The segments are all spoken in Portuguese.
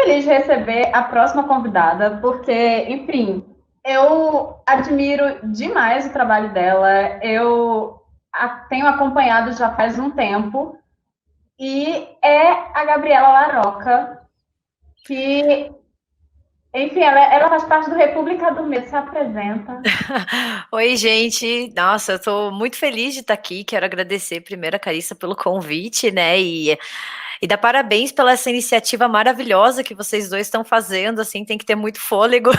feliz de receber a próxima convidada, porque, enfim, eu admiro demais o trabalho dela. Eu a tenho acompanhado já faz um tempo, e é a Gabriela Laroca, que, enfim, ela faz parte do República do Medo. Se apresenta. Oi, gente. Nossa, eu tô muito feliz de estar aqui. Quero agradecer primeiro a Carissa pelo convite, né? E dar parabéns pela essa iniciativa maravilhosa que vocês dois estão fazendo, assim, tem que ter muito fôlego.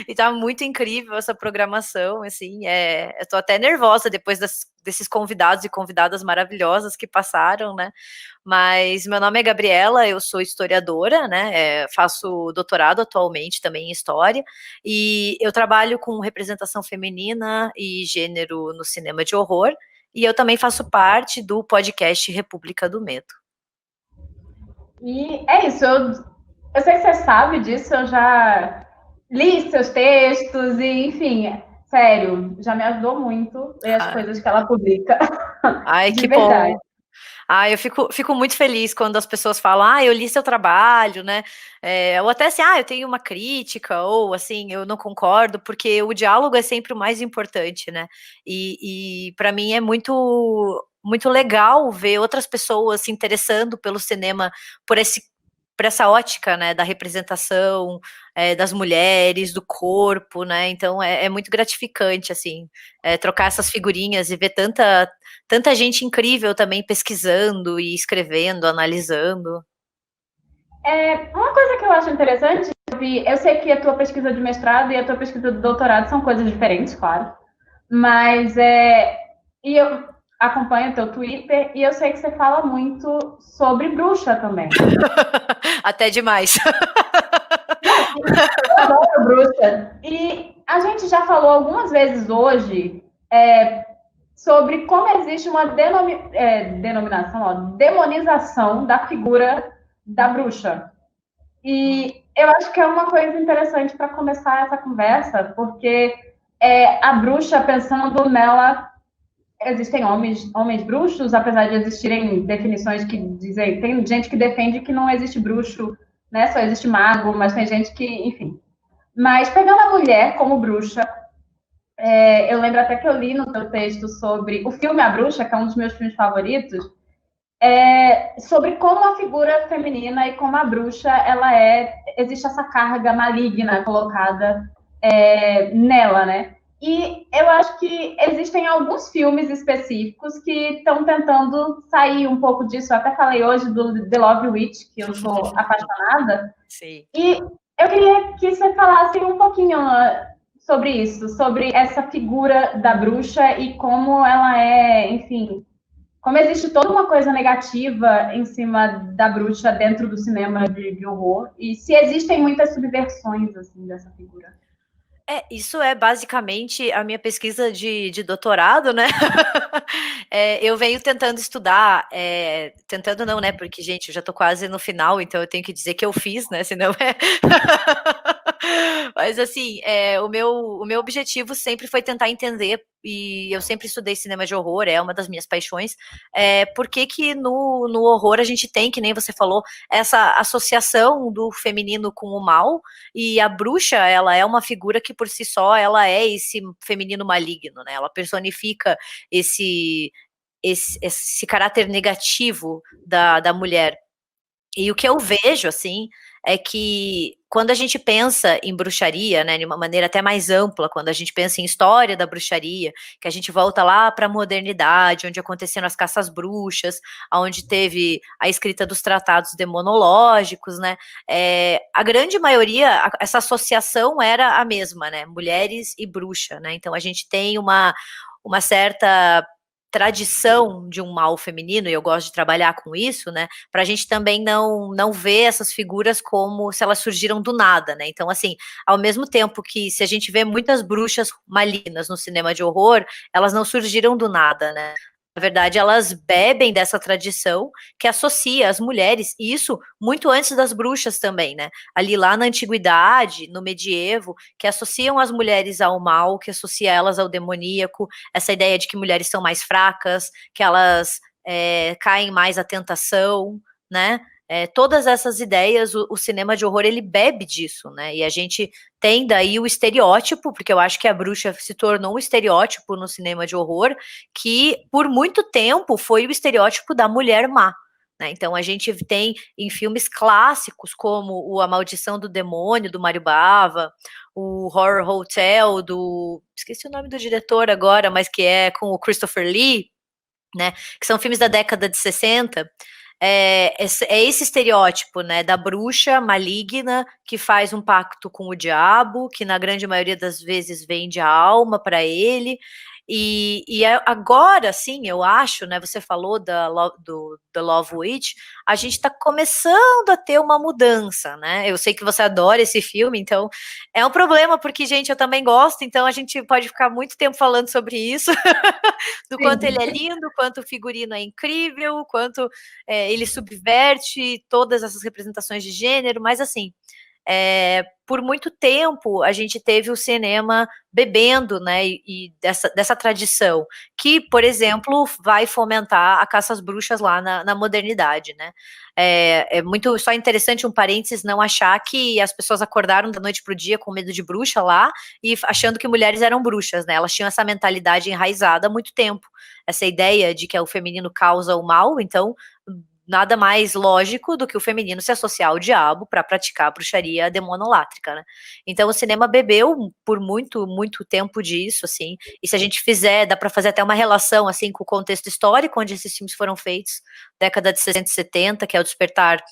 E tá muito incrível essa programação, assim, eu tô até nervosa depois desses convidados e convidadas maravilhosas que passaram, né? Mas meu nome é Gabriela, eu sou historiadora, né? Faço doutorado atualmente também em história, e eu trabalho com representação feminina e gênero no cinema de horror, e eu também faço parte do podcast República do Medo. E é isso, eu sei que você sabe disso, eu já li seus textos e, enfim, sério, já me ajudou muito ler as Ai, coisas que ela publica, ai, de que verdade. bom. Ah, eu fico muito feliz quando as pessoas falam, eu li seu trabalho, né? Ou até assim, eu tenho uma crítica, ou assim, eu não concordo, porque o diálogo é sempre o mais importante, né? E para mim é muito legal ver outras pessoas se interessando pelo cinema por por essa ótica, né, da representação, das mulheres, do corpo, né? Então é muito gratificante, assim, trocar essas figurinhas e ver tanta gente incrível também pesquisando e escrevendo, analisando. Uma coisa que eu acho interessante, eu sei que a tua pesquisa de mestrado e a tua pesquisa de doutorado são coisas diferentes, claro, mas e eu acompanho o teu Twitter e eu sei que você fala muito sobre bruxa também. Até demais. Não, eu adoro bruxa. E a gente já falou algumas vezes hoje sobre como existe uma denominação, ó, demonização da figura da bruxa. E eu acho que é uma coisa interessante para começar essa conversa, porque a bruxa, pensando nela, existem homens bruxos, apesar de existirem definições que dizem, tem gente que defende que não existe bruxo, né? Só existe mago, mas tem gente que, enfim. Mas pegando a mulher como bruxa, eu lembro até que eu li no teu texto sobre o filme A Bruxa, que é um dos meus filmes favoritos, sobre como a figura feminina e como a bruxa, existe essa carga maligna colocada nela, né? E eu acho que existem alguns filmes específicos que estão tentando sair um pouco disso. Eu até falei hoje do The Love Witch, que eu sou apaixonada. Sim. E eu queria que você falasse um pouquinho sobre isso, sobre essa figura da bruxa e como ela enfim, como existe toda uma coisa negativa em cima da bruxa dentro do cinema de horror, e se existem muitas subversões assim dessa figura. Isso é basicamente a minha pesquisa de doutorado, né? Eu venho tentando estudar, tentando não, né? Porque, gente, eu já tô quase no final, então eu tenho que dizer que eu fiz, né? Senão é. Mas, assim, o meu objetivo sempre foi tentar entender, e eu sempre estudei cinema de horror, é uma das minhas paixões, por que que no horror a gente tem, que nem você falou, essa associação do feminino com o mal, e a bruxa, ela é uma figura que por si só, ela é esse feminino maligno, né? Ela personifica esse caráter negativo da mulher. E o que eu vejo, assim, é que quando a gente pensa em bruxaria, né, de uma maneira até mais ampla, quando a gente pensa em história da bruxaria, que a gente volta lá para a modernidade, onde aconteceram as caças bruxas, onde teve a escrita dos tratados demonológicos, né, a grande maioria, essa associação era a mesma, né, mulheres e bruxa, né, então a gente tem uma certa tradição de um mal feminino, e eu gosto de trabalhar com isso, né, para a gente também não ver essas figuras como se elas surgiram do nada, né, então assim, ao mesmo tempo que se a gente vê muitas bruxas malignas no cinema de horror, elas não surgiram do nada, né, na verdade elas bebem dessa tradição que associa as mulheres, e isso muito antes das bruxas também, né, ali lá na antiguidade, no medievo, que associam as mulheres ao mal, que associa elas ao demoníaco, essa ideia de que mulheres são mais fracas, que elas caem mais à tentação, né? todas essas ideias, o cinema de horror, ele bebe disso, né? E a gente tem daí o estereótipo, porque eu acho que a bruxa se tornou um estereótipo no cinema de horror, que por muito tempo foi o estereótipo da mulher má. Né? Então a gente tem em filmes clássicos como o A Maldição do Demônio, do Mário Bava, o Horror Hotel, esqueci o nome do diretor agora, mas que é com o Christopher Lee, né? Que são filmes da década de 60. Esse estereótipo, né, da bruxa maligna que faz um pacto com o diabo, que na grande maioria das vezes vende a alma para ele. Agora, sim, eu acho, né? Você falou do The Love Witch, a gente está começando a ter uma mudança, né? Eu sei que você adora esse filme, então é um problema, porque, gente, eu também gosto, então a gente pode ficar muito tempo falando sobre isso, do quanto ele é lindo, quanto o figurino é incrível, quanto ele subverte todas essas representações de gênero, mas assim, por muito tempo a gente teve o cinema bebendo, né, e dessa tradição, que, por exemplo, vai fomentar a caça às bruxas lá na modernidade, né. É muito só interessante, um parênteses, não achar que as pessoas acordaram da noite pro dia com medo de bruxa lá e achando que mulheres eram bruxas, né, elas tinham essa mentalidade enraizada há muito tempo, essa ideia de que o feminino causa o mal, então nada mais lógico do que o feminino se associar ao diabo para praticar a bruxaria demonolátrica, né? Então o cinema bebeu por muito, muito tempo disso, assim, e se a gente fizer, dá para fazer até uma relação, assim, com o contexto histórico onde esses filmes foram feitos, década de 60 e 70, que é o despertar,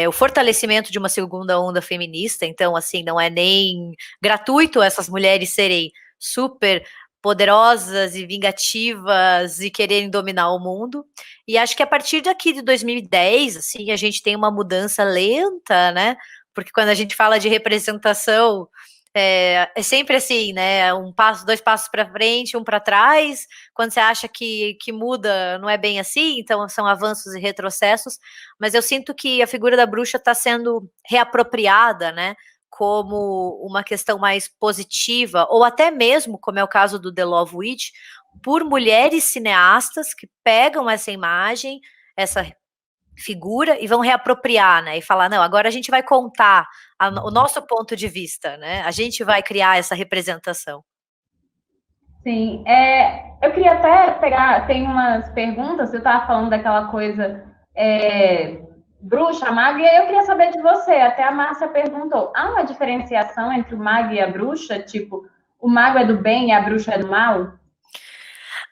o fortalecimento de uma segunda onda feminista, então, assim, não é nem gratuito essas mulheres serem super poderosas e vingativas e quererem dominar o mundo. E acho que a partir daqui de 2010, assim, a gente tem uma mudança lenta, né? Porque quando a gente fala de representação, é sempre assim, né? Um passo, dois passos para frente, um para trás. Quando você acha que muda, não é bem assim, então são avanços e retrocessos. Mas eu sinto que a figura da bruxa está sendo reapropriada, né? Como uma questão mais positiva, ou até mesmo, como é o caso do The Love Witch, por mulheres cineastas que pegam essa imagem, essa figura, e vão reapropriar, né? E falar, não, agora a gente vai contar o nosso ponto de vista, né? A gente vai criar essa representação. Sim, eu queria até pegar, tem umas perguntas, você estava falando daquela coisa bruxa, maga, e eu queria saber de você, até a Márcia perguntou, há uma diferenciação entre o mago e a bruxa? Tipo, o mago é do bem e a bruxa é do mal?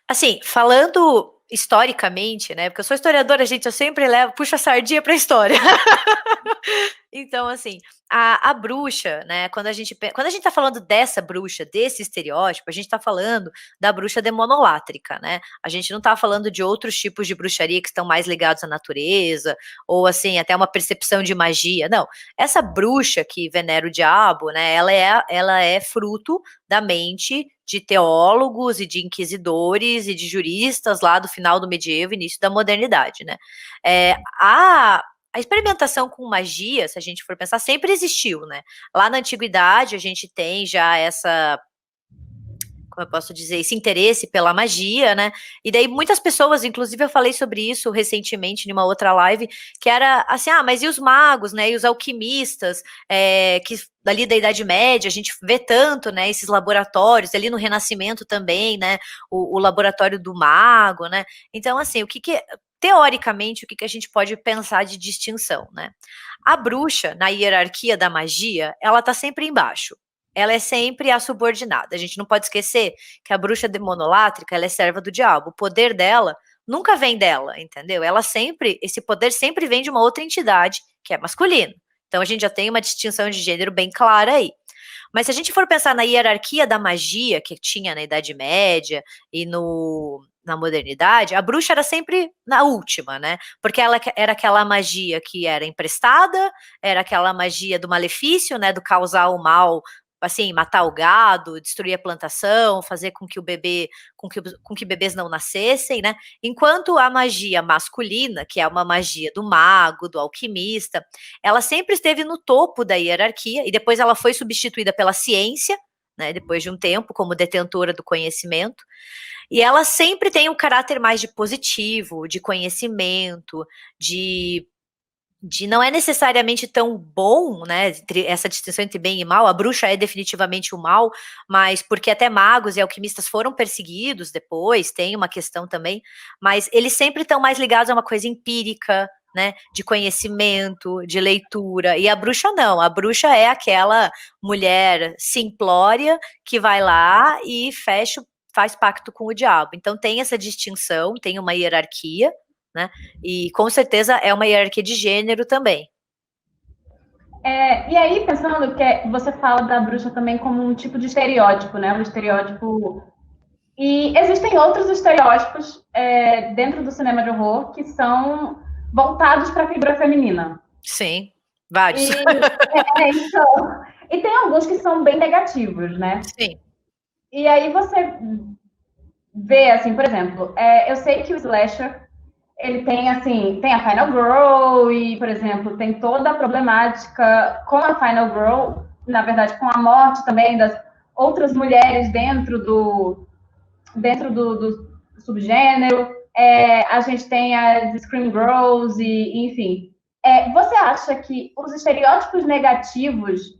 Assim, falando historicamente, né? Porque eu sou historiadora, gente, eu sempre puxo a sardinha para a história. Então, assim, a bruxa, né? Quando a gente tá falando dessa bruxa, desse estereótipo, a gente tá falando da bruxa demonolátrica, né? A gente não tá falando de outros tipos de bruxaria que estão mais ligados à natureza, ou assim, até uma percepção de magia. Não, essa bruxa que venera o diabo, né? Ela é fruto da mente de teólogos e de inquisidores e de juristas lá do final do medievo, início da modernidade, né? A experimentação com magia, se a gente for pensar, sempre existiu, né? Lá na antiguidade a gente tem já como eu posso dizer, esse interesse pela magia, né? E daí muitas pessoas, inclusive eu falei sobre isso recentemente numa outra live, que era assim, mas e os magos, né? E os alquimistas, que ali da Idade Média a gente vê tanto, né? Esses laboratórios, ali no Renascimento também, né? O laboratório do mago, né? Então, assim, teoricamente, o que a gente pode pensar de distinção, né? A bruxa, na hierarquia da magia, ela tá sempre embaixo. Ela é sempre a subordinada. A gente não pode esquecer que a bruxa demonolátrica, ela é serva do diabo. O poder dela nunca vem dela, entendeu? Esse poder sempre vem de uma outra entidade, que é masculino. Então a gente já tem uma distinção de gênero bem clara aí. Mas se a gente for pensar na hierarquia da magia que tinha na Idade Média e na modernidade, a bruxa era sempre na última, né? Porque ela era aquela magia que era emprestada, era aquela magia do malefício, né? Do causar o mal, assim, matar o gado, destruir a plantação, fazer com que bebês não nascessem, né? Enquanto a magia masculina, que é uma magia do mago, do alquimista, ela sempre esteve no topo da hierarquia e depois ela foi substituída pela ciência, né? Depois de um tempo, como detentora do conhecimento. E ela sempre tem um caráter mais de positivo, de conhecimento, de não é necessariamente tão bom, né, essa distinção entre bem e mal. A bruxa é definitivamente o mal, mas porque até magos e alquimistas foram perseguidos depois, tem uma questão também, mas eles sempre estão mais ligados a uma coisa empírica, né, de conhecimento, de leitura, e a bruxa não, a bruxa é aquela mulher simplória que vai lá e faz pacto com o diabo. Então tem essa distinção, tem uma hierarquia, né? E com certeza é uma hierarquia de gênero também. E aí, pensando que você fala da bruxa também como um tipo de estereótipo, né? Um estereótipo. E existem outros estereótipos dentro do cinema de horror que são voltados para a figura feminina. Sim, vários. Então, e tem alguns que são bem negativos, né? Sim. E aí você vê, assim, por exemplo, eu sei que o slasher ele tem, assim, tem a Final Girl e, por exemplo, tem toda a problemática com a Final Girl, na verdade, com a morte também das outras mulheres dentro do subgênero. A gente tem as Scream Girls e, enfim. Você acha que os estereótipos negativos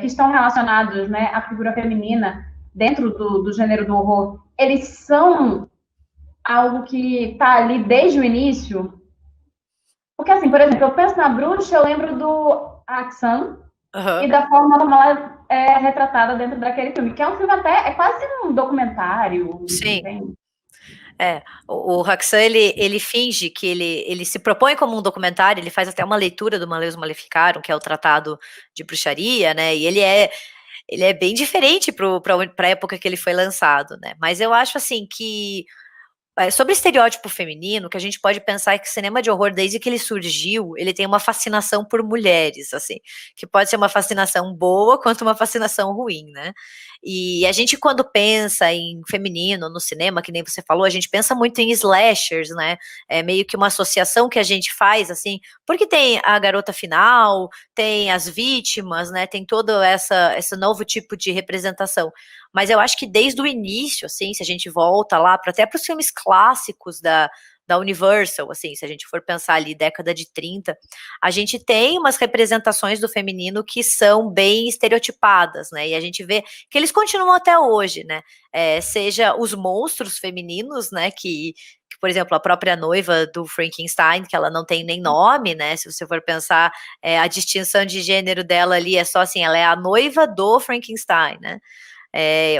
que estão relacionados, né, à figura feminina dentro do gênero do horror, eles são algo que está ali desde o início? Porque, assim, por exemplo, eu penso na bruxa, eu lembro do Axan e da forma como ela é retratada dentro daquele filme, que é um filme até, é quase um documentário. Sim. Tem... O Haxan, ele finge que ele se propõe como um documentário, ele faz até uma leitura do Maleus Maleficarum, que é o tratado de bruxaria, né, e ele é bem diferente para a época que ele foi lançado, né, mas eu acho, assim, que sobre estereótipo feminino, que a gente pode pensar que o cinema de horror, desde que ele surgiu, ele tem uma fascinação por mulheres, assim, que pode ser uma fascinação boa quanto uma fascinação ruim, né? E a gente, quando pensa em feminino no cinema, que nem você falou, a gente pensa muito em slashers, né? É meio que uma associação que a gente faz, assim, porque tem a garota final, tem as vítimas, né? Tem todo esse novo tipo de representação. Mas eu acho que desde o início, assim, se a gente volta lá até para os filmes clássicos da Universal, assim, se a gente for pensar ali, década de 30, a gente tem umas representações do feminino que são bem estereotipadas, né, e a gente vê que eles continuam até hoje, né, seja os monstros femininos, né, que por exemplo, a própria noiva do Frankenstein, que ela não tem nem nome, né, se você for pensar, a distinção de gênero dela ali é só assim, ela é a noiva do Frankenstein, né,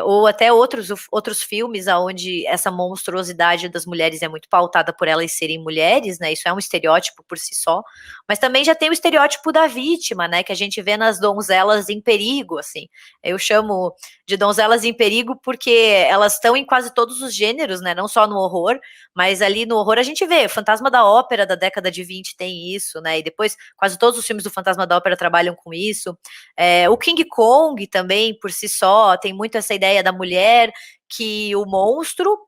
ou até outros filmes onde essa monstruosidade das mulheres é muito pautada por elas serem mulheres, né? Isso é um estereótipo por si só, mas também já tem o estereótipo da vítima, né? Que a gente vê nas donzelas em perigo, assim. Eu chamo de donzelas em perigo porque elas estão em quase todos os gêneros, né? Não só no horror, mas ali no horror a gente vê. Fantasma da Ópera da década de 20 tem isso, né? E depois quase todos os filmes do Fantasma da Ópera trabalham com isso. O King Kong também, por si só, tem muito essa ideia da mulher que o monstro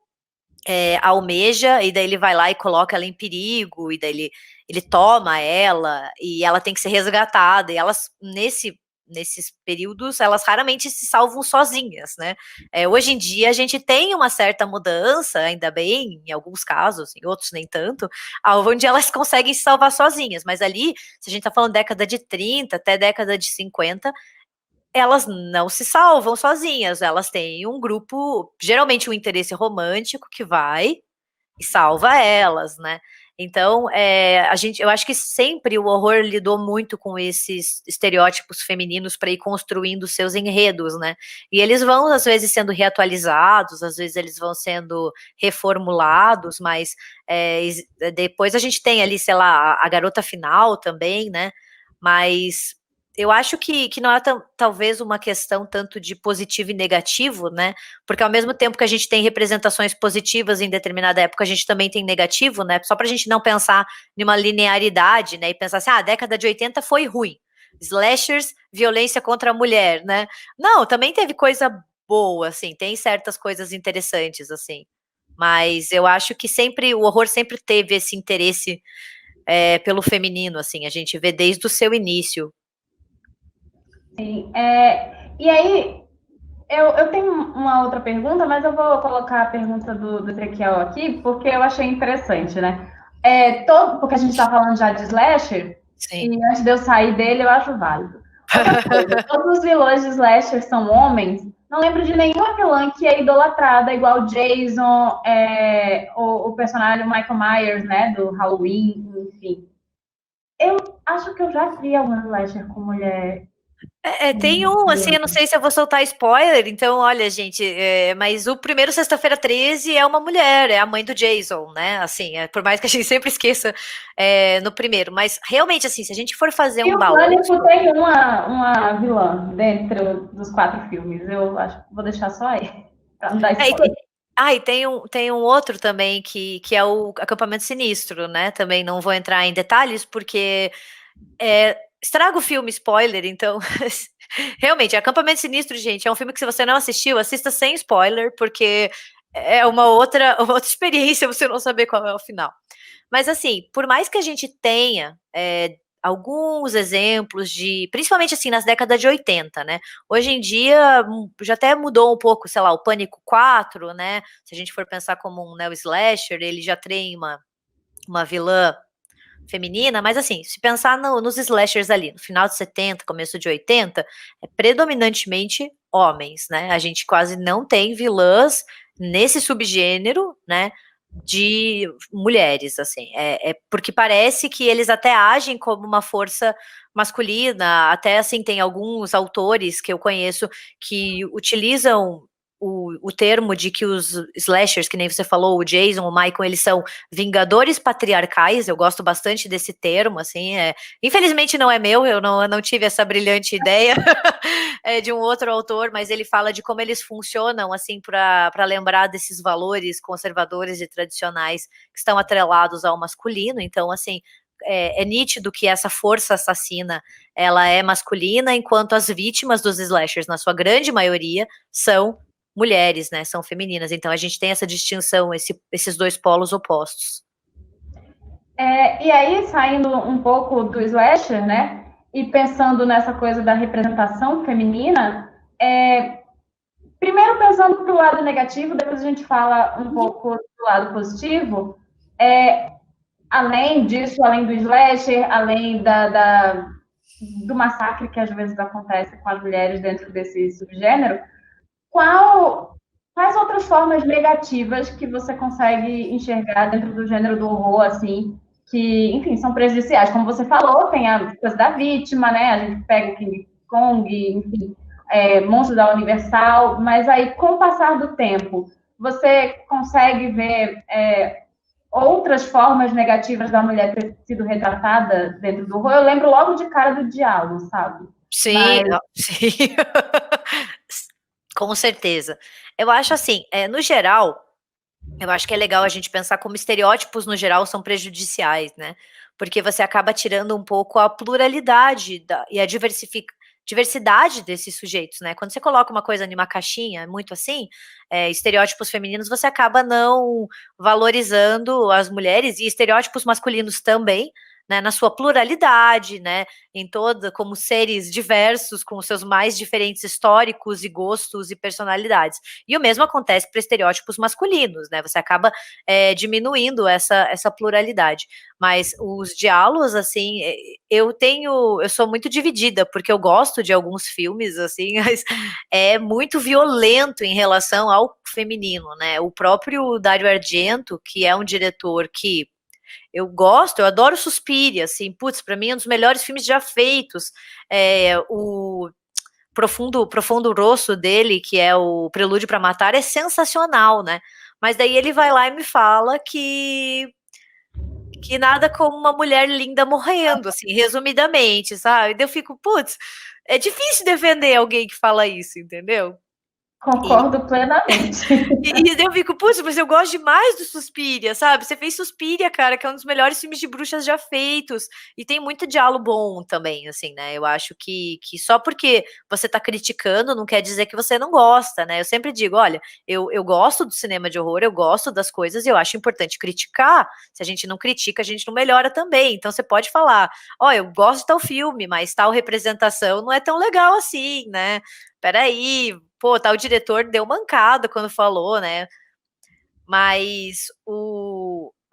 almeja, e daí ele vai lá e coloca ela em perigo, e daí ele toma ela, e ela tem que ser resgatada, e elas, nesses períodos, elas raramente se salvam sozinhas, né? Hoje em dia a gente tem uma certa mudança, ainda bem, em alguns casos, em outros nem tanto, onde elas conseguem se salvar sozinhas, mas ali, se a gente tá falando década de 30 até década de 50, elas não se salvam sozinhas, elas têm um grupo, geralmente um interesse romântico que vai e salva elas, né? Então, eu acho que sempre o horror lidou muito com esses estereótipos femininos para ir construindo seus enredos, né? E eles vão, às vezes, sendo reatualizados, às vezes eles vão sendo reformulados, mas depois a gente tem ali, sei lá, a garota final também, né? Mas eu acho que não é talvez uma questão tanto de positivo e negativo, né? Porque ao mesmo tempo que a gente tem representações positivas em determinada época, a gente também tem negativo, né? Só para a gente não pensar numa linearidade, né? E pensar assim, a década de 80 foi ruim. Slashers, violência contra a mulher, né? Não, também teve coisa boa, assim, tem certas coisas interessantes, assim. Mas eu acho que sempre, o horror sempre teve esse interesse pelo feminino, assim, a gente vê desde o seu início. Sim. E aí, eu tenho uma outra pergunta, mas eu vou colocar a pergunta do Ezequiel aqui, porque eu achei interessante, né? Porque a gente está falando já de slasher, Sim. E antes de eu sair dele, eu acho válido. Outra coisa, todos os vilões de slasher são homens. Não lembro de nenhuma vilã que é idolatrada, igual Jason, o personagem Michael Myers, né, do Halloween, enfim. Eu acho que eu já vi algum slasher com mulher. Tem um, assim, eu não sei se eu vou soltar spoiler, então, olha, gente, mas o primeiro Sexta-feira 13 é uma mulher, é a mãe do Jason, né, assim, por mais que a gente sempre esqueça no primeiro, mas realmente, assim, se a gente for fazer E um o balanço... Pânico tem uma vilã dentro dos 4 filmes. Eu acho que vou deixar só aí, pra não dar spoiler. E tem um outro também que é o Acampamento Sinistro, né, também não vou entrar em detalhes, porque estraga o filme, spoiler, então... Realmente, Acampamento Sinistro, gente, é um filme que se você não assistiu, assista sem spoiler, porque é uma outra experiência você não saber qual é o final. Mas assim, por mais que a gente tenha alguns exemplos principalmente assim, nas décadas de 80, né? Hoje em dia já até mudou um pouco, sei lá, o Pânico 4, né? Se a gente for pensar como um neo-slasher, ele já tem uma vilã feminina, mas assim, se pensar nos slashers ali, no final de 70, começo de 80, é predominantemente homens, né? A gente quase não tem vilãs nesse subgênero, né? De mulheres, assim, porque parece que eles até agem como uma força masculina, até assim, tem alguns autores que eu conheço que utilizam o termo de que os slashers, que nem você falou, o Jason, o Michael, eles são vingadores patriarcais. Eu gosto bastante desse termo, assim, infelizmente não é meu, eu não tive essa brilhante ideia de um outro autor, mas ele fala de como eles funcionam, assim, para lembrar desses valores conservadores e tradicionais que estão atrelados ao masculino. Então, assim, é nítido que essa força assassina, ela é masculina, enquanto as vítimas dos slashers, na sua grande maioria, são mulheres, né, são femininas. Então a gente tem essa distinção, esses dois polos opostos. E aí, saindo um pouco do slasher, né, e pensando nessa coisa da representação feminina, primeiro pensando pro lado negativo, depois a gente fala um pouco do lado positivo, além disso, além do slasher, além do massacre que às vezes acontece com as mulheres dentro desse subgênero, quais outras formas negativas que você consegue enxergar dentro do gênero do horror, assim, que, enfim, são prejudiciais? Como você falou, tem a coisa da vítima, né? A gente pega o King Kong, enfim, Monstro da Universal, mas aí, com o passar do tempo, você consegue ver outras formas negativas da mulher ter sido retratada dentro do horror? Eu lembro logo de Cara do Diabo, sabe? Sim, Mas sim. Com certeza. Eu acho assim, no geral, eu acho que é legal a gente pensar como estereótipos, no geral, são prejudiciais, né? Porque você acaba tirando um pouco a pluralidade e a diversidade desses sujeitos, né? Quando você coloca uma coisa em uma caixinha, muito assim, estereótipos femininos, você acaba não valorizando as mulheres e estereótipos masculinos também, né, na sua pluralidade, né, como seres diversos, com os seus mais diferentes históricos e gostos e personalidades. E o mesmo acontece para estereótipos masculinos, né, você acaba diminuindo essa pluralidade. Mas os diálogos, assim, eu sou muito dividida, porque eu gosto de alguns filmes, assim, mas é muito violento em relação ao feminino, né, o próprio Dario Argento, que é um diretor que eu gosto, eu adoro Suspiria, assim, putz, pra mim é um dos melhores filmes já feitos. O Profundo Rosso dele, que é o Prelúdio para Matar, é sensacional, né? Mas daí ele vai lá e me fala que nada como uma mulher linda morrendo, assim, resumidamente, sabe? Daí eu fico, putz, é difícil defender alguém que fala isso, entendeu? E concordo plenamente. E eu fico, putz, mas eu gosto demais do Suspiria, sabe? Você fez Suspiria, cara, que é um dos melhores filmes de bruxas já feitos. E tem muito diálogo bom também, assim, né? Eu acho que só porque você tá criticando não quer dizer que você não gosta, né? Eu sempre digo, olha, eu gosto do cinema de horror, eu gosto das coisas e eu acho importante criticar. Se a gente não critica, a gente não melhora também. Então você pode falar, ó, eu gosto de tal filme, mas tal representação não é tão legal assim, né? Peraí, pô, tal diretor deu mancada quando falou, né? Mas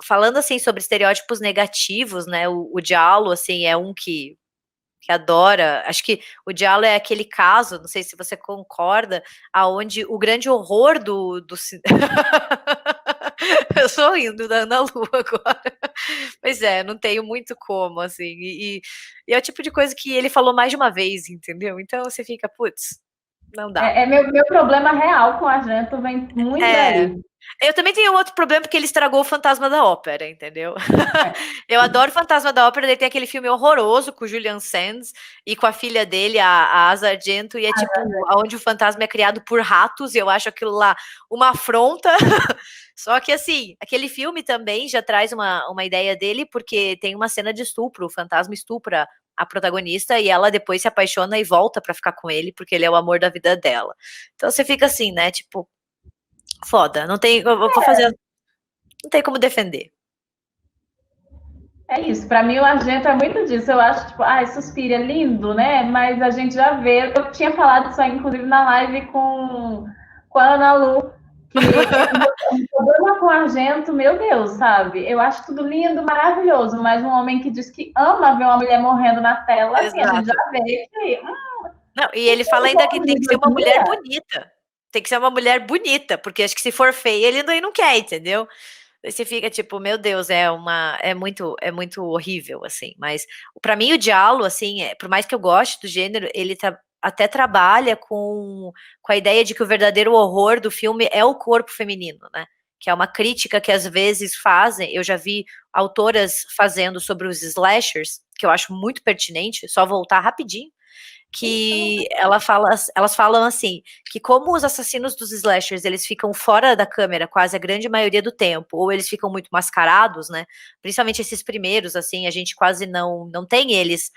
falando, assim, sobre estereótipos negativos, né, o Diallo, assim, é um que adora, acho que o Diallo é aquele caso, não sei se você concorda, aonde o grande horror do eu estou rindo da Ana Lu agora. Pois é, não tenho muito como, assim, e é o tipo de coisa que ele falou mais de uma vez, entendeu? Então você fica, putz, não dá. Meu problema real com a Argento vem muito É. daí. Eu também tenho outro problema, porque ele estragou o Fantasma da Ópera, entendeu? Eu adoro o Fantasma da Ópera, ele tem aquele filme horroroso com o Julian Sands e com a filha dele, a Asa Argento, e é tipo, onde o fantasma é criado por ratos, e eu acho aquilo lá uma afronta. Só que, assim, aquele filme também já traz uma ideia dele, porque tem uma cena de estupro, o fantasma estupra a protagonista, e ela depois se apaixona e volta pra ficar com ele, porque ele é o amor da vida dela. Então você fica assim, né, tipo, foda, não tem, eu vou fazer, não tem como defender. É isso, para mim o Argento é muito disso. Eu acho, tipo, ai, Suspiria é lindo, né? Mas a gente já vê. Eu tinha falado isso aí, inclusive, na live com a Ana Lu, que o problema com o Argento, meu Deus, sabe? Eu acho tudo lindo, maravilhoso, mas um homem que diz que ama ver uma mulher morrendo na tela, assim, a gente Exato. já vê que. Não, e ele fala ainda que tem que ser uma mulher bonita. Tem que ser uma mulher bonita, porque acho que se for feia, ele não quer, entendeu? Aí você fica tipo, meu Deus, é muito horrível, assim. Mas para mim o Diallo, assim, por mais que eu goste do gênero, ele até trabalha com a ideia de que o verdadeiro horror do filme é o corpo feminino, né? Que é uma crítica que às vezes fazem. Eu já vi autoras fazendo sobre os slashers, que eu acho muito pertinente. Só voltar rapidinho, que elas falam assim, que como os assassinos dos slashers, eles ficam fora da câmera quase a grande maioria do tempo, ou eles ficam muito mascarados, né, principalmente esses primeiros, assim, a gente quase não tem eles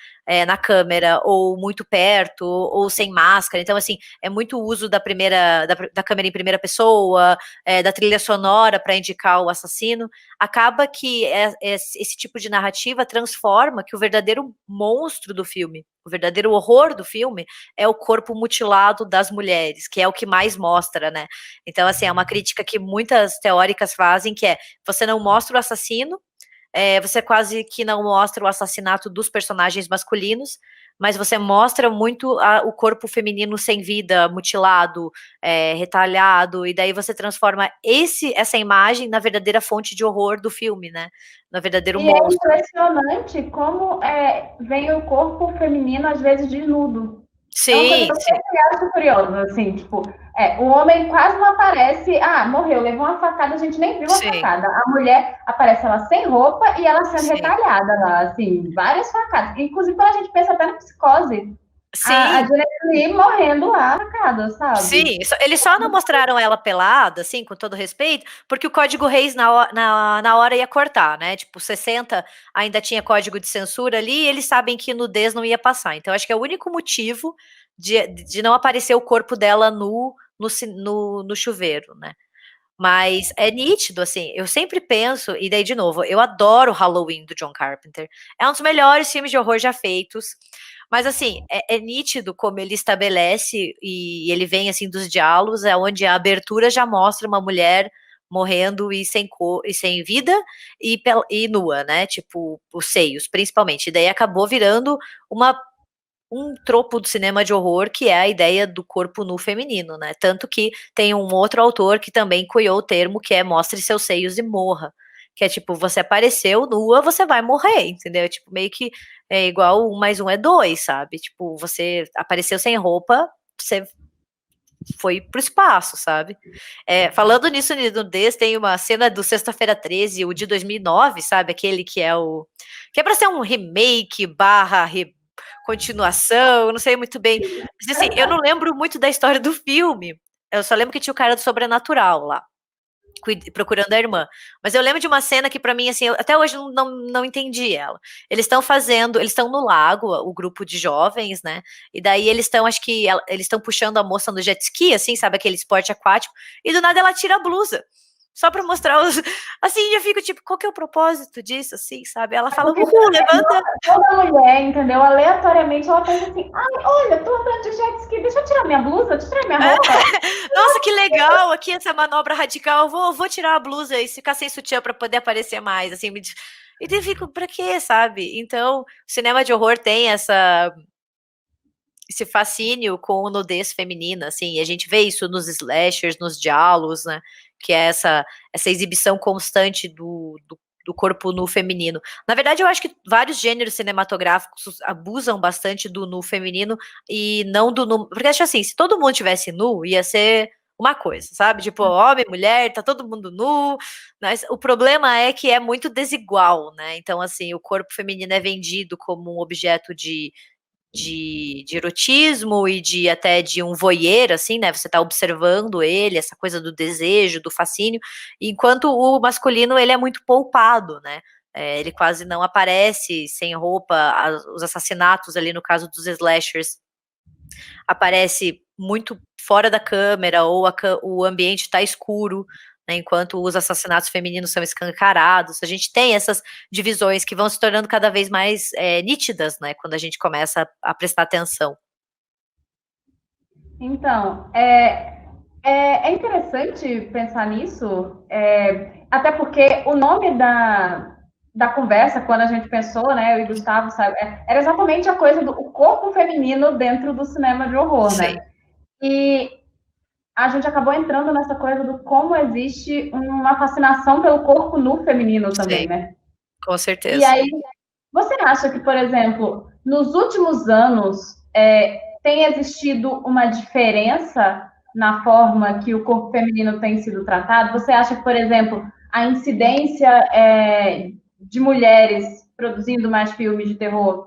na câmera, ou muito perto, ou sem máscara, então, assim, é muito uso da câmera em primeira pessoa, da trilha sonora para indicar o assassino, acaba que esse tipo de narrativa transforma que o verdadeiro monstro do filme, o verdadeiro horror do filme é o corpo mutilado das mulheres, que é o que mais mostra, né? Então, assim, é uma crítica que muitas teóricas fazem, que é, você não mostra o assassino, você quase que não mostra o assassinato dos personagens masculinos, mas você mostra muito o corpo feminino sem vida, mutilado, retalhado, e daí você transforma essa imagem na verdadeira fonte de horror do filme, né? No verdadeiro monstro. É impressionante como vem o corpo feminino, às vezes, desnudo. É uma coisa Sim, que eu sim. sempre acho curiosa, assim, tipo, o homem quase não aparece, morreu, levou uma facada, a gente nem viu a Sim. facada. A mulher aparece ela sem roupa e ela sendo Sim. retalhada lá, assim, várias facadas. Inclusive, quando a gente pensa até na psicose, a Sim, Jennifer morrendo lá, facada, sabe? sim. Eles só não mostraram ela pelada, assim, com todo respeito, porque o código Reis na hora ia cortar, né? Tipo, 60 ainda tinha código de censura ali, e eles sabem que nudez não ia passar. Então, acho que é o único motivo de não aparecer o corpo dela no chuveiro, né? Mas é nítido, assim, eu sempre penso, e daí, de novo, eu adoro Halloween do John Carpenter. É um dos melhores filmes de horror já feitos. Mas, assim, é nítido como ele estabelece, e ele vem, assim, dos diálogos, onde a abertura já mostra uma mulher morrendo e sem cor, e sem vida e nua, né? Tipo, os seios, principalmente. E daí acabou virando um tropo do cinema de horror, que é a ideia do corpo nu feminino, né? Tanto que tem um outro autor que também cunhou o termo, que é mostre seus seios e morra. Que é tipo, você apareceu nua, você vai morrer, entendeu? Tipo, meio que é igual 1 mais 1 é 2, sabe? Tipo, você apareceu sem roupa, você foi pro espaço, sabe? Falando nisso, nudez, tem uma cena do Sexta-feira 13, o de 2009, sabe? Aquele que é pra ser um remake barra continuação, eu não sei muito bem. Mas, assim, eu não lembro muito da história do filme. Eu só lembro que tinha o cara do sobrenatural lá, procurando a irmã. Mas eu lembro de uma cena que, pra mim, assim, eu até hoje não entendi ela. Eles estão no lago, o grupo de jovens, né? E daí eles estão, acho que, eles estão puxando a moça no jet ski, assim, sabe, aquele esporte aquático, e do nada ela tira a blusa. Só pra mostrar os... Assim, eu fico tipo, qual que é o propósito disso, assim, sabe? Ela fala, levanta... Toda mulher, entendeu? Aleatoriamente, ela pensa assim, ai, olha, tô andando de jet ski, deixa eu tirar minha blusa, deixa eu tirar minha roupa. Nossa, que legal aqui essa manobra radical, vou tirar a blusa e ficar sem sutiã pra poder aparecer mais, assim, e daí eu fico, pra quê, sabe? Então, o cinema de horror tem esse fascínio com nudez feminina, assim, e a gente vê isso nos slashers, nos giallos, né, que é essa exibição constante do corpo nu feminino. Na verdade, eu acho que vários gêneros cinematográficos abusam bastante do nu feminino e não do nu, porque acho assim, se todo mundo tivesse nu, ia ser uma coisa, sabe? Tipo, homem, mulher, tá todo mundo nu, mas o problema é que é muito desigual, né? Então, assim, o corpo feminino é vendido como um objeto de erotismo e até de um voyeur, assim, né? Você tá observando ele, essa coisa do desejo, do fascínio, enquanto o masculino, ele é muito poupado, né? Ele quase não aparece sem roupa, os assassinatos ali, no caso dos slashers, aparece muito fora da câmera, ou o ambiente tá escuro, né, enquanto os assassinatos femininos são escancarados. A gente tem essas divisões que vão se tornando cada vez mais nítidas, né, quando a gente começa a prestar atenção. Então, é interessante pensar nisso, até porque o nome da conversa, quando a gente pensou, né, eu e Gustavo, sabe, era exatamente a coisa do corpo feminino dentro do cinema de horror, Sim. né? E a gente acabou entrando nessa coisa do como existe uma fascinação pelo corpo nu feminino também, Sim, né? com certeza. E aí, você acha que, por exemplo, nos últimos anos tem existido uma diferença na forma que o corpo feminino tem sido tratado? Você acha que, por exemplo, a incidência de mulheres produzindo mais filmes de terror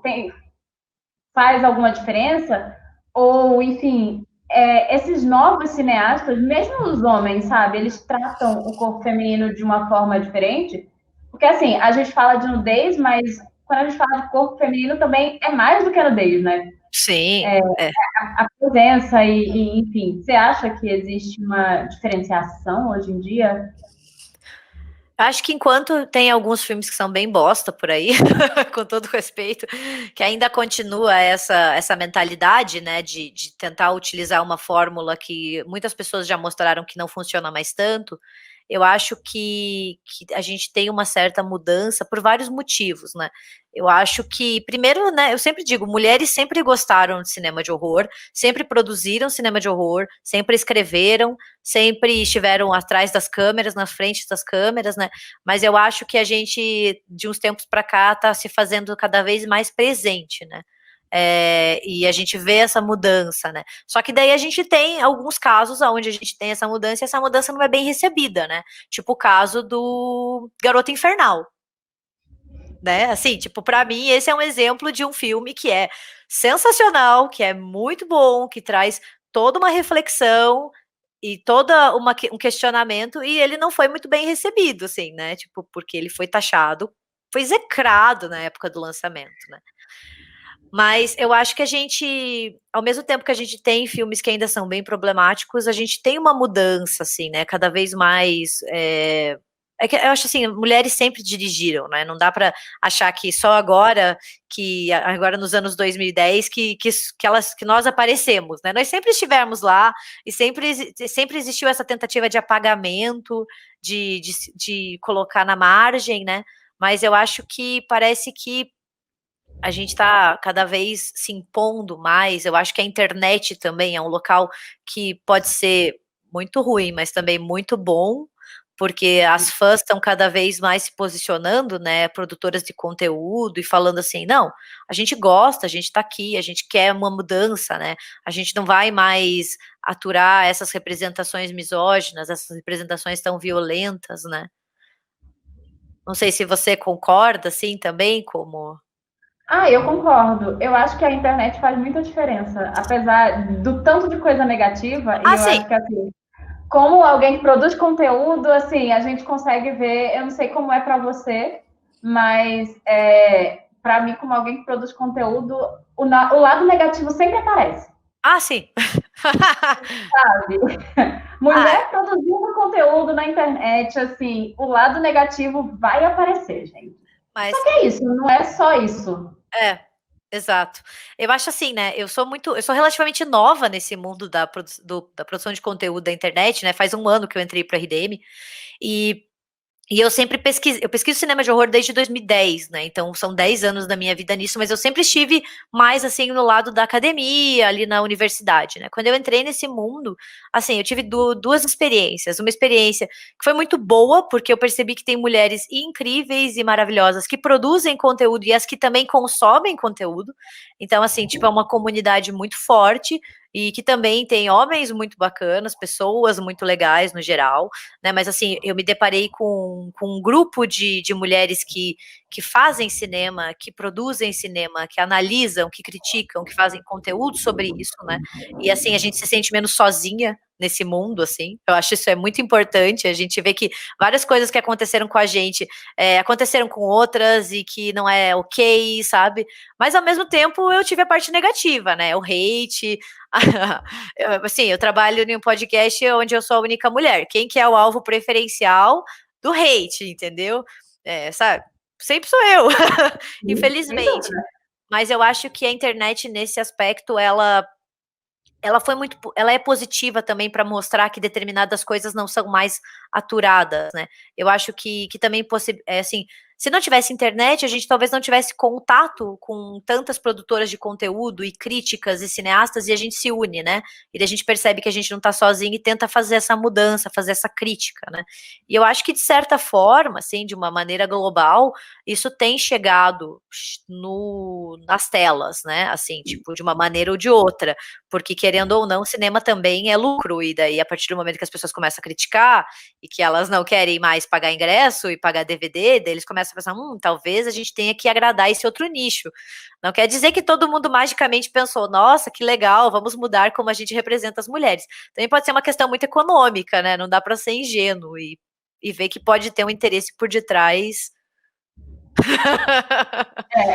faz alguma diferença? Ou, enfim, esses novos cineastas, mesmo os homens, sabe, eles tratam o corpo feminino de uma forma diferente? Porque, assim, a gente fala de nudez, mas quando a gente fala de corpo feminino também é mais do que a nudez, né? Sim, a presença enfim, você acha que existe uma diferenciação hoje em dia? Acho que enquanto tem alguns filmes que são bem bosta por aí, com todo respeito, que ainda continua essa mentalidade, né, de tentar utilizar uma fórmula que muitas pessoas já mostraram que não funciona mais tanto, eu acho que a gente tem uma certa mudança por vários motivos, né? Eu acho que, primeiro, né, eu sempre digo, mulheres sempre gostaram de cinema de horror, sempre produziram cinema de horror, sempre escreveram, sempre estiveram atrás das câmeras, na frente das câmeras, né? Mas eu acho que a gente, de uns tempos para cá, está se fazendo cada vez mais presente, né? E a gente vê essa mudança, né? Só que daí a gente tem alguns casos onde a gente tem essa mudança e essa mudança não é bem recebida, né? Tipo o caso do Garota Infernal, né? Assim, tipo, para mim esse é um exemplo de um filme que é sensacional, que é muito bom, que traz toda uma reflexão e toda um questionamento, e ele não foi muito bem recebido, assim, né? Tipo, porque ele foi taxado, foi execrado na época do lançamento, né? Mas eu acho que a gente, ao mesmo tempo que a gente tem filmes que ainda são bem problemáticos, a gente tem uma mudança, assim, né? Cada vez mais. Que eu acho assim, mulheres sempre dirigiram, né? Não dá para achar que só agora nos anos 2010 que nós aparecemos, né? Nós sempre estivemos lá e sempre existiu essa tentativa de apagamento, de colocar na margem, né? Mas eu acho que parece que a gente está cada vez se impondo mais. Eu acho que a internet também é um local que pode ser muito ruim, mas também muito bom, porque as fãs estão cada vez mais se posicionando, né, produtoras de conteúdo e falando assim, não, a gente gosta, a gente está aqui, a gente quer uma mudança, né, a gente não vai mais aturar essas representações misóginas, essas representações tão violentas, né. Não sei se você concorda, assim, também, como... Eu concordo. Eu acho que a internet faz muita diferença, apesar do tanto de coisa negativa, e eu sim. acho que assim, como alguém que produz conteúdo, assim, a gente consegue ver, eu não sei como é para você, mas para mim, como alguém que produz conteúdo, o lado negativo sempre aparece. Sim. Sabe? Mulher produzindo conteúdo na internet, assim, o lado negativo vai aparecer, gente. Mas Só que é isso, não é só isso. exato. Eu acho assim, né? Eu sou relativamente nova nesse mundo da produção de conteúdo da internet, né? Faz um ano que eu entrei para a RDM e eu sempre pesquiso cinema de horror desde 2010, né? Então são 10 anos da minha vida nisso, mas eu sempre estive mais assim no lado da academia, ali na universidade, né? Quando eu entrei nesse mundo, assim, eu tive duas experiências. Uma experiência que foi muito boa, porque eu percebi que tem mulheres incríveis e maravilhosas que produzem conteúdo e as que também consomem conteúdo. Então, assim, tipo, é uma comunidade muito forte e que também tem homens muito bacanas, pessoas muito legais no geral, né? Mas assim, eu me deparei com um grupo de mulheres que fazem cinema, que produzem cinema, que analisam, que criticam, que fazem conteúdo sobre isso, né? E assim, a gente se sente menos sozinha nesse mundo, assim. Eu acho isso é muito importante. A gente vê que várias coisas que aconteceram com a gente aconteceram com outras e que não é ok, sabe? Mas ao mesmo tempo eu tive a parte negativa, né? O hate. Assim, eu trabalho em um podcast onde eu sou a única mulher. Quem que é o alvo preferencial do hate, entendeu? Sabe? Sempre sou eu, infelizmente. Mas eu acho que a internet, nesse aspecto, ela é positiva também para mostrar que determinadas coisas não são mais aturadas, né? Eu acho que também assim, se não tivesse internet, a gente talvez não tivesse contato com tantas produtoras de conteúdo e críticas e cineastas e a gente se une, né? E a gente percebe que a gente não tá sozinho e tenta fazer essa mudança, fazer essa crítica, né? E eu acho que de certa forma, assim, de uma maneira global, isso tem chegado nas telas, né? Assim, tipo, de uma maneira ou de outra. Porque, querendo ou não, cinema também é lucro, e daí, a partir do momento que as pessoas começam a criticar e que elas não querem mais pagar ingresso e pagar DVD, daí eles começam a pensar, talvez a gente tenha que agradar esse outro nicho. Não quer dizer que todo mundo magicamente pensou, nossa, que legal, vamos mudar como a gente representa as mulheres. Também pode ser uma questão muito econômica, né? Não dá para ser ingênuo e ver que pode ter um interesse por detrás.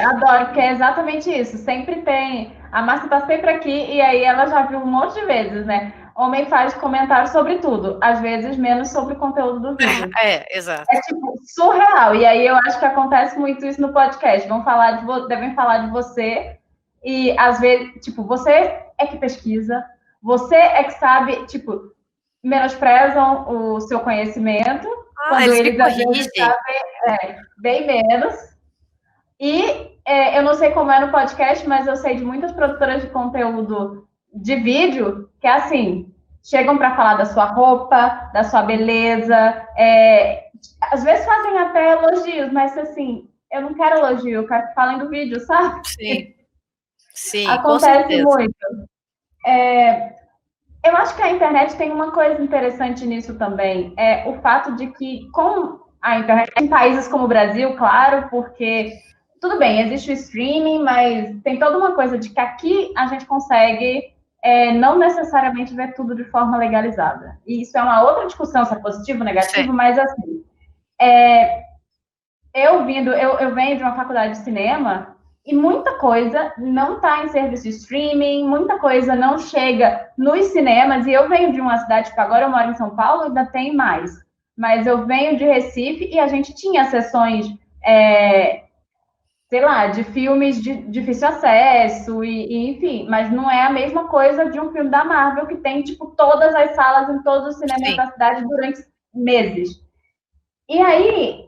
Adoro, porque é exatamente isso. Sempre tem. A Márcia tá sempre aqui e aí ela já viu um monte de vezes, né? Homem faz comentário sobre tudo, às vezes menos sobre o conteúdo do vídeo. Exato. É tipo surreal. E aí eu acho que acontece muito isso no podcast. Devem falar de você e às vezes, tipo, você é que pesquisa, você é que sabe, tipo, menosprezam o seu conhecimento, quando eles às vezes sabem bem menos. E eu não sei como é no podcast, mas eu sei de muitas produtoras de conteúdo de vídeo que é assim, chegam para falar da sua roupa, da sua beleza, às vezes fazem até elogios, mas assim, eu não quero elogio, eu quero que falem do vídeo, sabe? Sim, acontece muito. Eu acho que a internet tem uma coisa interessante nisso também, é o fato de que com a internet, em países como o Brasil, claro, porque tudo bem, existe o streaming, mas tem toda uma coisa de que aqui a gente consegue não necessariamente ver tudo de forma legalizada. E isso é uma outra discussão, se é positivo ou negativo, mas assim, eu venho de uma faculdade de cinema e muita coisa não está em serviço de streaming, muita coisa não chega nos cinemas, e eu venho de uma cidade que agora eu moro em São Paulo, ainda tem mais, mas eu venho de Recife e a gente tinha sessões sei lá, de filmes de difícil acesso, enfim, mas não é a mesma coisa de um filme da Marvel que tem, tipo, todas as salas em todos os cinemas da cidade durante meses. E aí,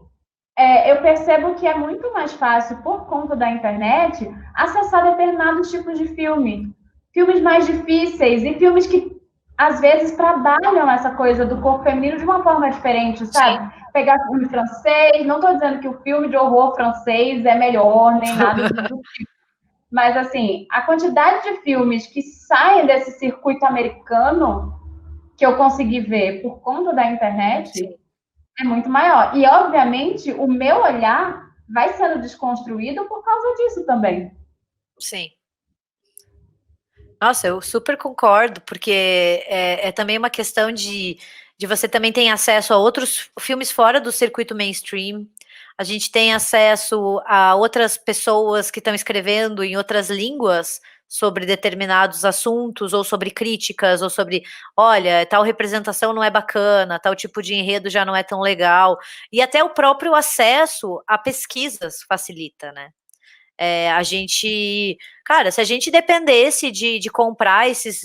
eu percebo que é muito mais fácil, por conta da internet, acessar determinados tipos de filme. Filmes mais difíceis e filmes que, às vezes, trabalham essa coisa do corpo feminino de uma forma diferente, sabe? Sim. Pegar filme francês, não estou dizendo que o filme de horror francês é melhor, nem nada do tipo. Mas, assim, a quantidade de filmes que saem desse circuito americano que eu consegui ver por conta da internet... Sim. É muito maior. E, obviamente, o meu olhar vai sendo desconstruído por causa disso também. Sim. Nossa, eu super concordo, porque é também uma questão de você também ter acesso a outros filmes fora do circuito mainstream. A gente tem acesso a outras pessoas que estão escrevendo em outras línguas sobre determinados assuntos, ou sobre críticas, ou sobre, olha, tal representação não é bacana, tal tipo de enredo já não é tão legal, e até o próprio acesso a pesquisas facilita, né? A gente, cara, se a gente dependesse de comprar esses,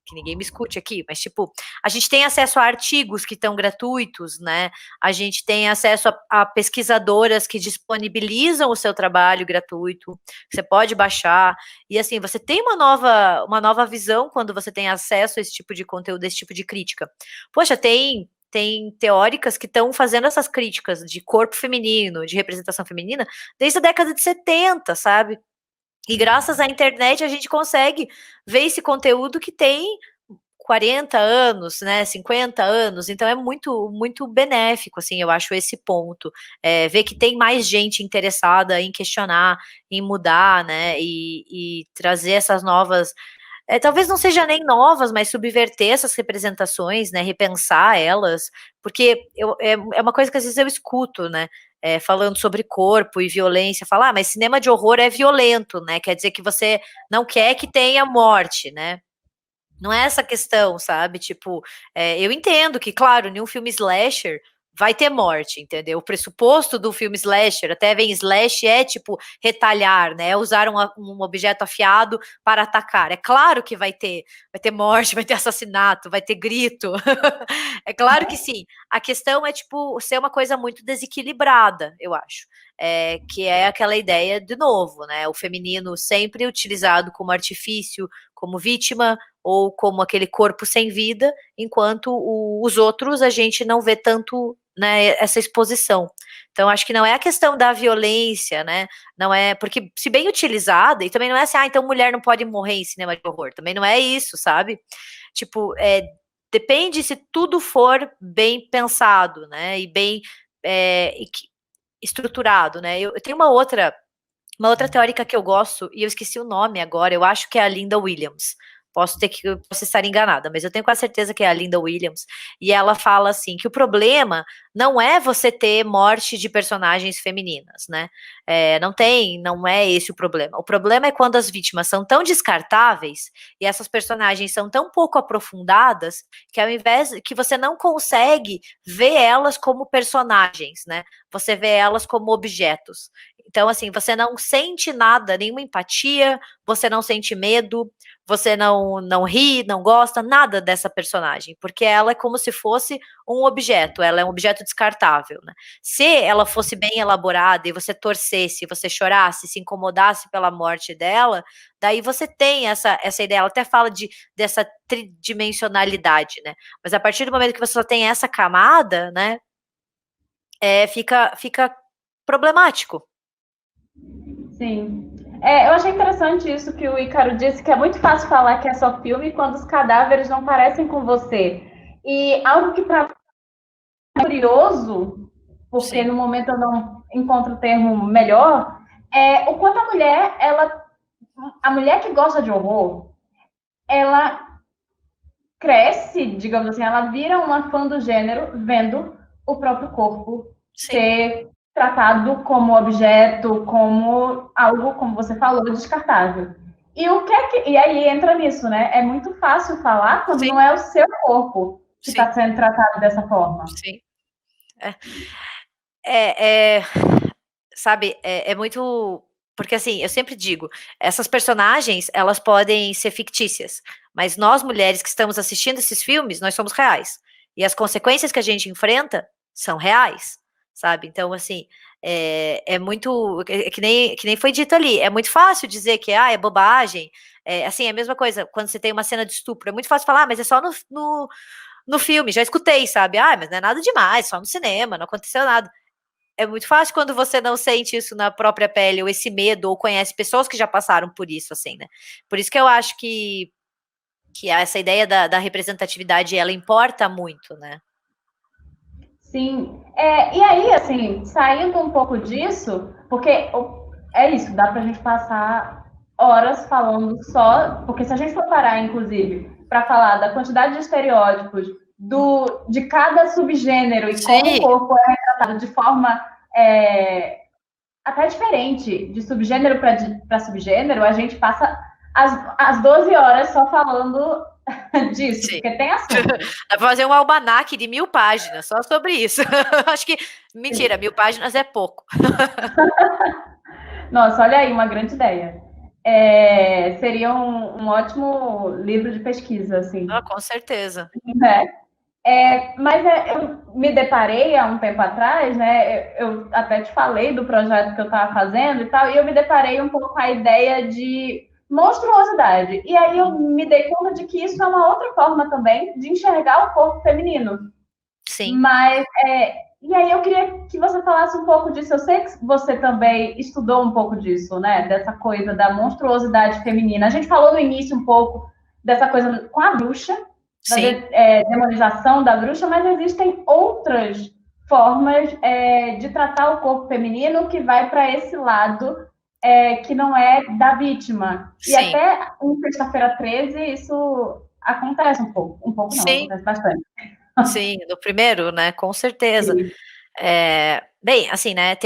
que ninguém me escute aqui, mas tipo, a gente tem acesso a artigos que estão gratuitos, né? A gente tem acesso a pesquisadoras que disponibilizam o seu trabalho gratuito, você pode baixar, e assim, você tem uma nova visão quando você tem acesso a esse tipo de conteúdo, esse tipo de crítica. Poxa, tem teóricas que estão fazendo essas críticas de corpo feminino, de representação feminina, desde a década de 70, sabe? E graças à internet a gente consegue ver esse conteúdo que tem 40 anos, né, 50 anos, então é muito, muito benéfico, assim, eu acho esse ponto, ver que tem mais gente interessada em questionar, em mudar, né, e trazer essas novas, talvez não seja nem novas, mas subverter essas representações, né, repensar elas, porque é uma coisa que às vezes eu escuto, né, falando sobre corpo e violência, falar, mas cinema de horror é violento, né, quer dizer que você não quer que tenha morte, né, não é essa questão, sabe, tipo, eu entendo que, claro, em um filme slasher vai ter morte, entendeu? O pressuposto do filme slasher, até vem slash, tipo retalhar, né? Usar um objeto afiado para atacar. É claro que vai ter morte, vai ter assassinato, vai ter grito. É claro que sim. A questão é, tipo, ser uma coisa muito desequilibrada, eu acho. Que é aquela ideia, de novo, né? O feminino sempre utilizado como artifício, como vítima, ou como aquele corpo sem vida, enquanto os outros a gente não vê tanto, né, essa exposição. Então, acho que não é a questão da violência, né? Não é, porque se bem utilizada, e também não é assim, então mulher não pode morrer em cinema de horror, também não é isso, sabe? Tipo, depende se tudo for bem pensado, né? E bem estruturado, né? Eu tenho uma outra teórica que eu gosto, e eu esqueci o nome agora, eu acho que é a Linda Williams. Posso estar enganada, mas eu tenho quase certeza que é a Linda Williams. E ela fala assim, que o problema não é você ter morte de personagens femininas, né? Não é esse o problema. O problema é quando as vítimas são tão descartáveis e essas personagens são tão pouco aprofundadas que ao invés que você não consegue ver elas como personagens, né? Você vê elas como objetos. Então, assim, você não sente nada, nenhuma empatia, você não sente medo, você não ri, não gosta, nada dessa personagem, porque ela é como se fosse um objeto, ela é um objeto descartável, né? Se ela fosse bem elaborada e você torcesse, você chorasse, se incomodasse pela morte dela, daí você tem essa ideia, ela até fala dessa tridimensionalidade, né? Mas a partir do momento que você só tem essa camada, né, fica problemático. Sim. Eu achei interessante isso que o Ícaro disse, que é muito fácil falar que é só filme quando os cadáveres não parecem com você. E algo que para mim é curioso, porque Sim. no momento eu não encontro o termo melhor, é o quanto a mulher que gosta de horror, ela cresce, digamos assim, ela vira uma fã do gênero vendo o próprio corpo Sim. ser tratado como objeto, como algo, como você falou, descartável. E aí entra nisso, né? É muito fácil falar quando Sim. não é o seu corpo que Sim. está sendo tratado dessa forma. Sim. Sabe, é muito. Porque assim, eu sempre digo, essas personagens, elas podem ser fictícias, mas nós mulheres que estamos assistindo esses filmes, nós somos reais. E as consequências que a gente enfrenta são reais, sabe? Então, assim, é muito. Que nem foi dito ali, é muito fácil dizer que é bobagem. Assim, é a mesma coisa quando você tem uma cena de estupro. É muito fácil falar, mas é só no filme, já escutei, sabe? Mas não é nada demais, só no cinema, não aconteceu nada. É muito fácil quando você não sente isso na própria pele, ou esse medo, ou conhece pessoas que já passaram por isso, assim, né? Por isso que eu acho que essa ideia da representatividade, ela importa muito, né? Sim. E aí, assim, saindo um pouco disso, porque é isso, dá pra gente passar horas falando só, porque se a gente for parar, inclusive, para falar da quantidade de estereótipos de cada subgênero e como o Sim. corpo é retratado de forma até diferente, de subgênero para subgênero, a gente passa as 12 horas só falando disso, Sim. porque tem assunto. Dá pra fazer um almanaque de 1000 páginas só sobre isso. Acho que, mentira, 1000 páginas é pouco. Nossa, olha aí, uma grande ideia. Seria um ótimo livro de pesquisa, assim. Ah, com certeza. Né? Mas eu me deparei há um tempo atrás, né? Eu até te falei do projeto que eu estava fazendo e tal, e eu me deparei um pouco com a ideia de monstruosidade. E aí eu me dei conta de que isso é uma outra forma também de enxergar o corpo feminino. Sim. Mas, e aí eu queria que você falasse um pouco disso. Eu sei que você também estudou um pouco disso, né? Dessa coisa da monstruosidade feminina. A gente falou no início um pouco dessa coisa com a bruxa, da Sim. demonização da bruxa, mas existem outras formas de tratar o corpo feminino que vai para esse lado que não é da vítima. E Sim. até em Sexta-feira 13 isso acontece um pouco. Um pouco não, Sim. acontece bastante. Sim, no primeiro, né, com certeza. Sim. Bem, assim, né,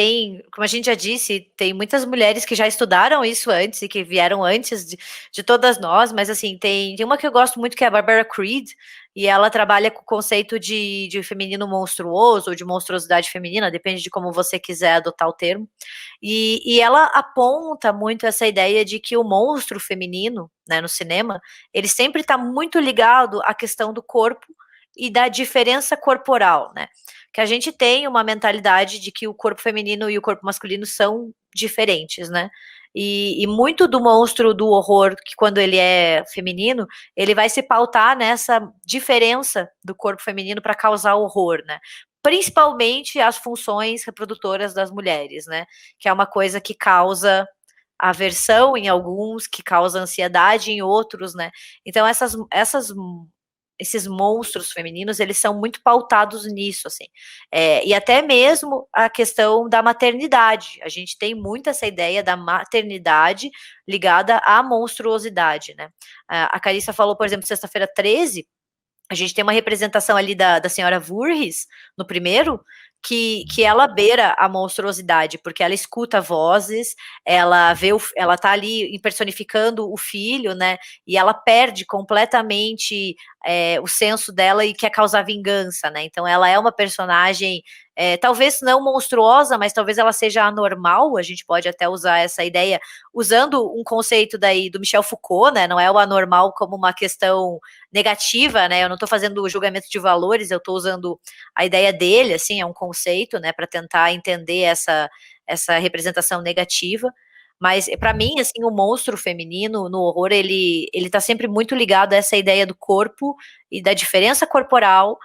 como a gente já disse, tem muitas mulheres que já estudaram isso antes e que vieram antes de todas nós, mas assim, tem uma que eu gosto muito que é a Barbara Creed, e ela trabalha com o conceito de feminino monstruoso, ou de monstruosidade feminina, depende de como você quiser adotar o termo, e ela aponta muito essa ideia de que o monstro feminino, né, no cinema, ele sempre está muito ligado à questão do corpo e da diferença corporal, né? Que a gente tem uma mentalidade de que o corpo feminino e o corpo masculino são diferentes, né? E muito do monstro do horror, que quando ele é feminino, ele vai se pautar nessa diferença do corpo feminino para causar horror, né? Principalmente as funções reprodutoras das mulheres, né? Que é uma coisa que causa aversão em alguns, que causa ansiedade em outros, né? Então esses monstros femininos, eles são muito pautados nisso, assim. E até mesmo a questão da maternidade. A gente tem muito essa ideia da maternidade ligada à monstruosidade, né? A Carissa falou, por exemplo, Sexta-feira 13, a gente tem uma representação ali da senhora Voorhees, no primeiro, que ela beira a monstruosidade, porque ela escuta vozes, ela tá ali personificando o filho, né, e ela perde completamente o senso dela e quer causar vingança, né, então ela é uma personagem, talvez não monstruosa, mas talvez ela seja anormal, a gente pode até usar essa ideia, usando um conceito daí do Michel Foucault, né, não é o anormal como uma questão negativa, né, eu não estou fazendo o julgamento de valores, eu estou usando a ideia dele, assim, é um conceito, né, para tentar entender essa representação negativa, mas para mim, assim, o monstro feminino no horror, ele tá sempre muito ligado a essa ideia do corpo e da diferença corporal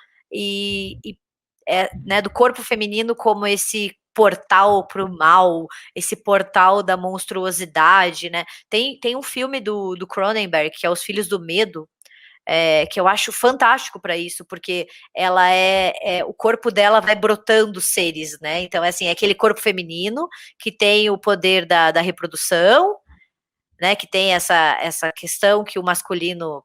né, do corpo feminino como esse portal para o mal, esse portal da monstruosidade, né? Tem um filme do Cronenberg, que é Os Filhos do Medo, que eu acho fantástico para isso, porque ela o corpo dela vai brotando seres, né? Então, assim, é aquele corpo feminino que tem o poder da reprodução, né? Que tem essa questão que o masculino,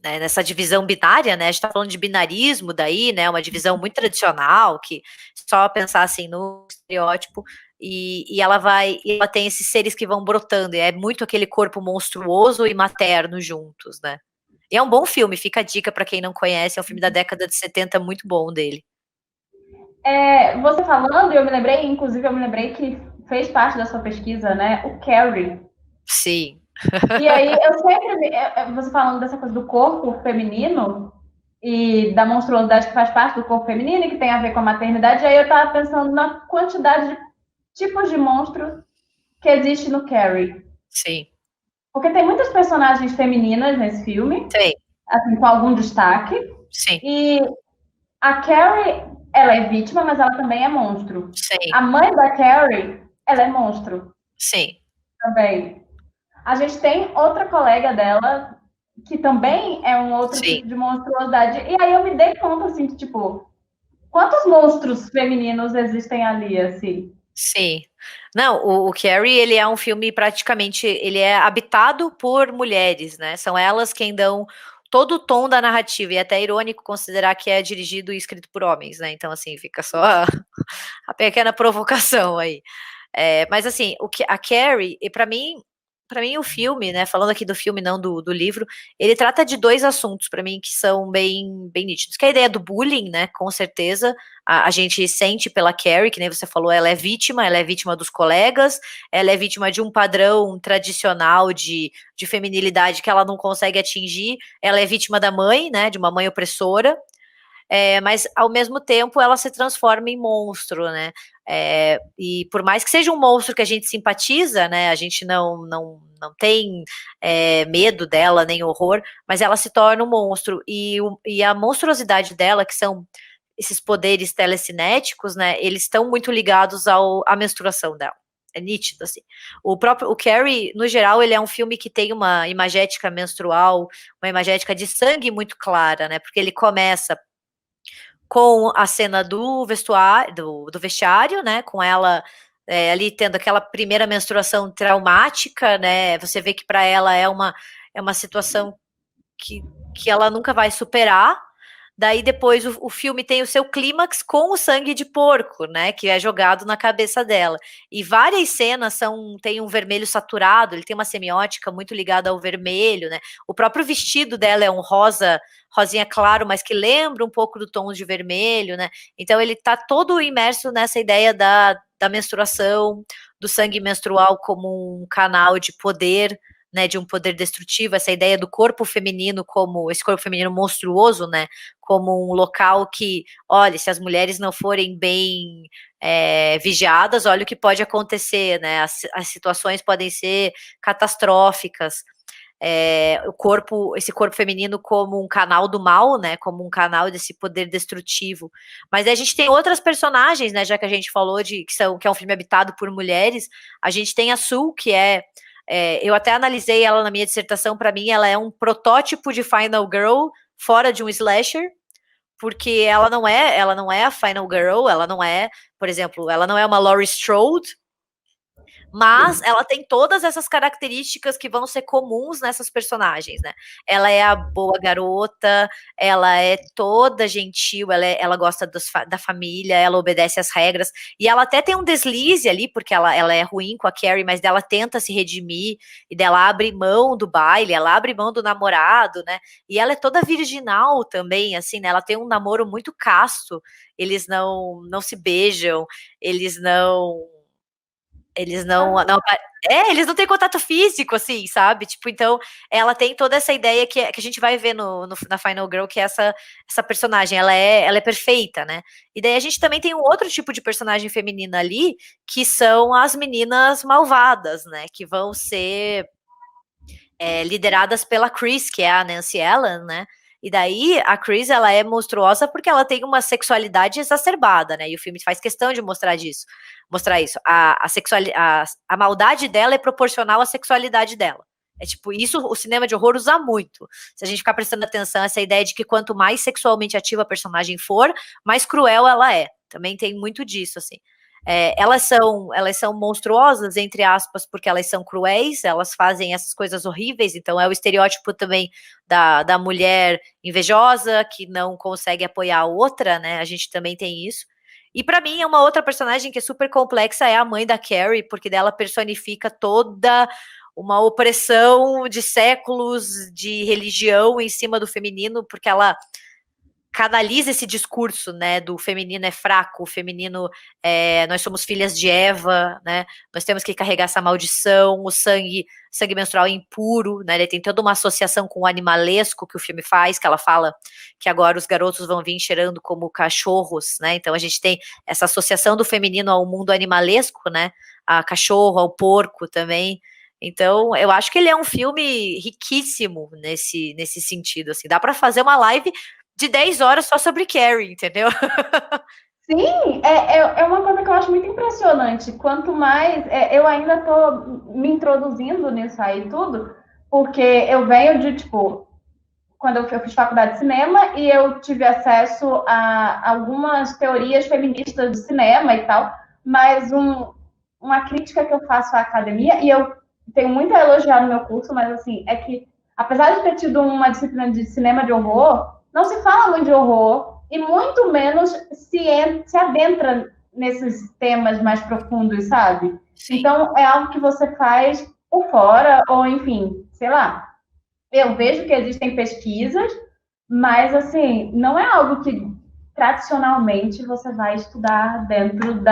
né, nessa divisão binária, né? A gente tá falando de binarismo daí, né? Uma divisão muito tradicional, que só pensar assim no estereótipo, e ela tem esses seres que vão brotando, e é muito aquele corpo monstruoso e materno juntos, né? E é um bom filme, fica a dica para quem não conhece, é um filme da década de 70 muito bom dele. Você falando, inclusive eu me lembrei que fez parte da sua pesquisa, né? O Carrie. Sim. E aí eu sempre, você falando dessa coisa do corpo feminino e da monstruosidade que faz parte do corpo feminino e que tem a ver com a maternidade, aí eu tava pensando na quantidade de tipos de monstros que existe no Carrie. Sim. Porque tem muitas personagens femininas nesse filme, Tem. assim, com algum destaque. Sim. E a Carrie, ela é vítima, mas ela também é monstro. Sim. A mãe da Carrie, ela é monstro. Sim. Também. A gente tem outra colega dela que também é um outro Sim. tipo de monstruosidade. E aí eu me dei conta, assim, que, tipo, quantos monstros femininos existem ali, assim? Sim. Não, o Carrie, ele é um filme praticamente, ele é habitado por mulheres, né? São elas quem dão todo o tom da narrativa, e é até irônico considerar que é dirigido e escrito por homens, né? Então, assim, fica só a pequena provocação aí. Mas assim, a Carrie, e para mim o filme, né, falando aqui do filme, não do livro, ele trata de dois assuntos para mim que são bem nítidos, que é a ideia do bullying, né, com certeza, a gente sente pela Carrie, que nem você falou, ela é vítima dos colegas, ela é vítima de um padrão tradicional de feminilidade que ela não consegue atingir, ela é vítima da mãe, né, de uma mãe opressora, mas ao mesmo tempo ela se transforma em monstro, né? E por mais que seja um monstro que a gente simpatiza, né? A gente não tem medo dela, nem horror, mas ela se torna um monstro. E a monstruosidade dela, que são esses poderes telecinéticos, né? Eles estão muito ligados à menstruação dela. É nítido, assim. O Carrie, no geral, ele é um filme que tem uma imagética menstrual, uma imagética de sangue muito clara, né? Porque ele começa com a cena do vestuário, do vestiário, né, com ela ali tendo aquela primeira menstruação traumática, né, você vê que para ela é uma situação que ela nunca vai superar. Daí depois o filme tem o seu clímax com o sangue de porco, né, que é jogado na cabeça dela. E várias cenas tem um vermelho saturado, ele tem uma semiótica muito ligada ao vermelho, né. O próprio vestido dela é um rosinha claro, mas que lembra um pouco do tom de vermelho, né. Então ele tá todo imerso nessa ideia da menstruação, do sangue menstrual como um canal de poder, né, de um poder destrutivo, essa ideia do corpo feminino como esse corpo feminino monstruoso, né, como um local que, olha, se as mulheres não forem bem vigiadas, olha o que pode acontecer, né, as situações podem ser catastróficas. Esse corpo feminino como um canal do mal, né, como um canal desse poder destrutivo. Mas aí a gente tem outras personagens, né, já que a gente falou que é um filme habitado por mulheres, a gente tem a Sue, que eu até analisei ela na minha dissertação, para mim ela é um protótipo de Final Girl fora de um slasher, porque ela não é a Final Girl, ela não é, por exemplo, ela não é uma Laurie Strode, mas ela tem todas essas características que vão ser comuns nessas personagens, né? Ela é a boa garota, ela é toda gentil, ela gosta da família, ela obedece às regras, e ela até tem um deslize ali, porque ela é ruim com a Carrie, mas dela tenta se redimir, e dela abre mão do baile, ela abre mão do namorado, né? E ela é toda virginal também, assim, né? Ela tem um namoro muito casto, eles não se beijam, eles não eles eles não têm contato físico, assim, sabe? Tipo, então, ela tem toda essa ideia que a gente vai ver na Final Girl, que é essa personagem, ela é perfeita, né? E daí a gente também tem um outro tipo de personagem feminina ali, que são as meninas malvadas, né? Que vão ser lideradas pela Chris, que é a Nancy Allen, né? E daí a Chris, ela é monstruosa porque ela tem uma sexualidade exacerbada, né? E o filme faz questão de mostrar isso. A maldade dela é proporcional à sexualidade dela. É tipo, isso o cinema de horror usa muito. Se a gente ficar prestando atenção, essa ideia de que quanto mais sexualmente ativa a personagem for, mais cruel ela é. Também tem muito disso, assim. Elas são monstruosas, entre aspas, porque elas são cruéis, elas fazem essas coisas horríveis, então é o estereótipo também da mulher invejosa, que não consegue apoiar a outra, né, a gente também tem isso. E para mim, uma outra personagem que é super complexa é a mãe da Carrie, porque dela personifica toda uma opressão de séculos de religião em cima do feminino, porque ela canaliza esse discurso, né, do feminino é fraco, o feminino nós somos filhas de Eva, né, nós temos que carregar essa maldição, o sangue menstrual é impuro, né, ele tem toda uma associação com o animalesco que o filme faz, que ela fala que agora os garotos vão vir cheirando como cachorros, né, então a gente tem essa associação do feminino ao mundo animalesco, né, a cachorro, ao porco também. Então, eu acho que ele é um filme riquíssimo nesse sentido, assim, dá para fazer uma live de 10 horas só sobre Carrie, entendeu? Sim, é uma coisa que eu acho muito impressionante. Quanto mais. Eu ainda estou me introduzindo nisso aí tudo, porque eu venho de, tipo, quando eu fiz faculdade de cinema e eu tive acesso a algumas teorias feministas de cinema e tal, mas uma crítica que eu faço à academia, e eu tenho muito a elogiar no meu curso, mas assim, é que, apesar de ter tido uma disciplina de cinema de horror, não se fala muito de horror e muito menos se adentra nesses temas mais profundos, sabe? Sim. Então, é algo que você faz por fora, ou enfim, sei lá. Eu vejo que existem pesquisas, mas, assim, não é algo que tradicionalmente você vai estudar dentro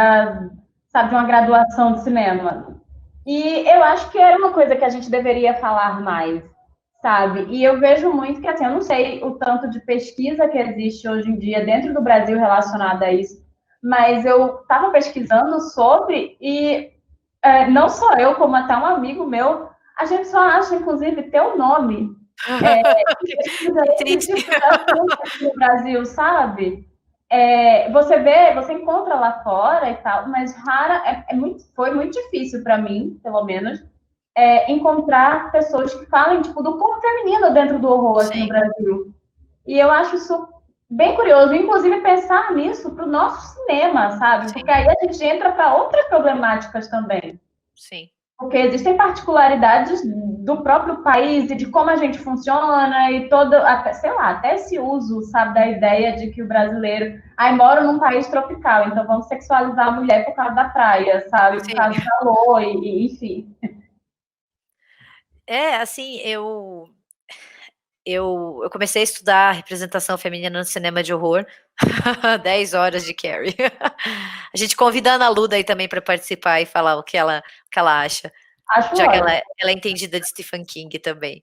sabe, de uma graduação de cinema. E eu acho que era uma coisa que a gente deveria falar mais, sabe? E eu vejo muito que, assim, eu não sei o tanto de pesquisa que existe hoje em dia dentro do Brasil relacionada a isso, mas eu estava pesquisando sobre e não só eu, como até um amigo meu, a gente só acha, inclusive, teu nome Que triste. no Brasil, sabe? Você encontra lá fora e tal, mas foi muito difícil para mim, pelo menos, encontrar pessoas que falem tipo, do corpo feminino dentro do horror aqui no Sim, Brasil. E eu acho isso bem curioso, inclusive pensar nisso para o nosso cinema, sabe? sim, Porque aí a gente entra para outras problemáticas também. sim. Porque existem particularidades do próprio país e de como a gente funciona e todo, até, sei lá, até esse uso, sabe, da ideia de que o brasileiro, mora num país tropical, então vamos sexualizar a mulher por causa da praia, sabe, por Sim. causa do calor, enfim. Assim, eu comecei a estudar representação feminina no cinema de horror, 10 horas de Carrie. A gente convida a Ana Luda aí também para participar e falar o que ela acha, Acho já que ótimo. ela é entendida de Stephen King também.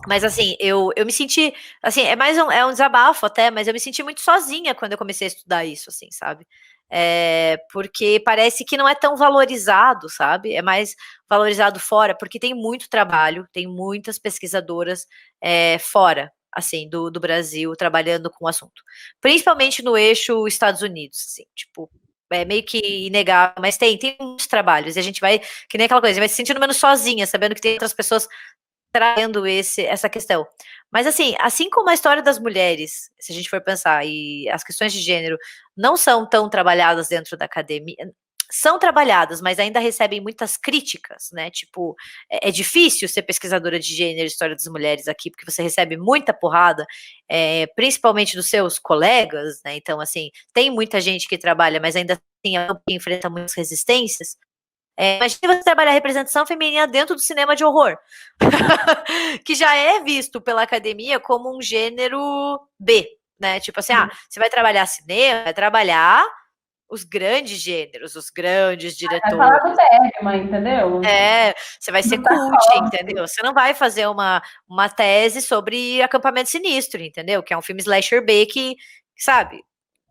Mas assim, eu me senti, assim, é um desabafo até, mas eu me senti muito sozinha quando eu comecei a estudar isso, assim, sabe? Porque parece que não é tão valorizado, sabe? É mais valorizado fora, porque tem muito trabalho, tem muitas pesquisadoras fora, assim, do Brasil, trabalhando com o assunto. Principalmente no eixo Estados Unidos, assim, tipo, é meio que inegável, mas tem muitos trabalhos, e a gente vai, que nem aquela coisa, a gente vai se sentindo menos sozinha, sabendo que tem outras pessoas trazendo essa questão. Mas assim como a história das mulheres, se a gente for pensar, e as questões de gênero não são tão trabalhadas dentro da academia, são trabalhadas, mas ainda recebem muitas críticas, né? Tipo, é difícil ser pesquisadora de gênero e história das mulheres aqui, porque você recebe muita porrada, principalmente dos seus colegas, né? Então, assim, tem muita gente que trabalha, mas ainda assim enfrenta muitas resistências. Imagina você trabalhar representação feminina dentro do cinema de horror, que já é visto pela academia como um gênero B, né? Tipo assim, você vai trabalhar cinema, vai trabalhar os grandes gêneros, os grandes Vai falar diretores. do Bergman, entendeu? Você vai ser cult, entendeu? Você não vai fazer uma tese sobre Acampamento Sinistro, entendeu? Que é um filme slasher B que, sabe?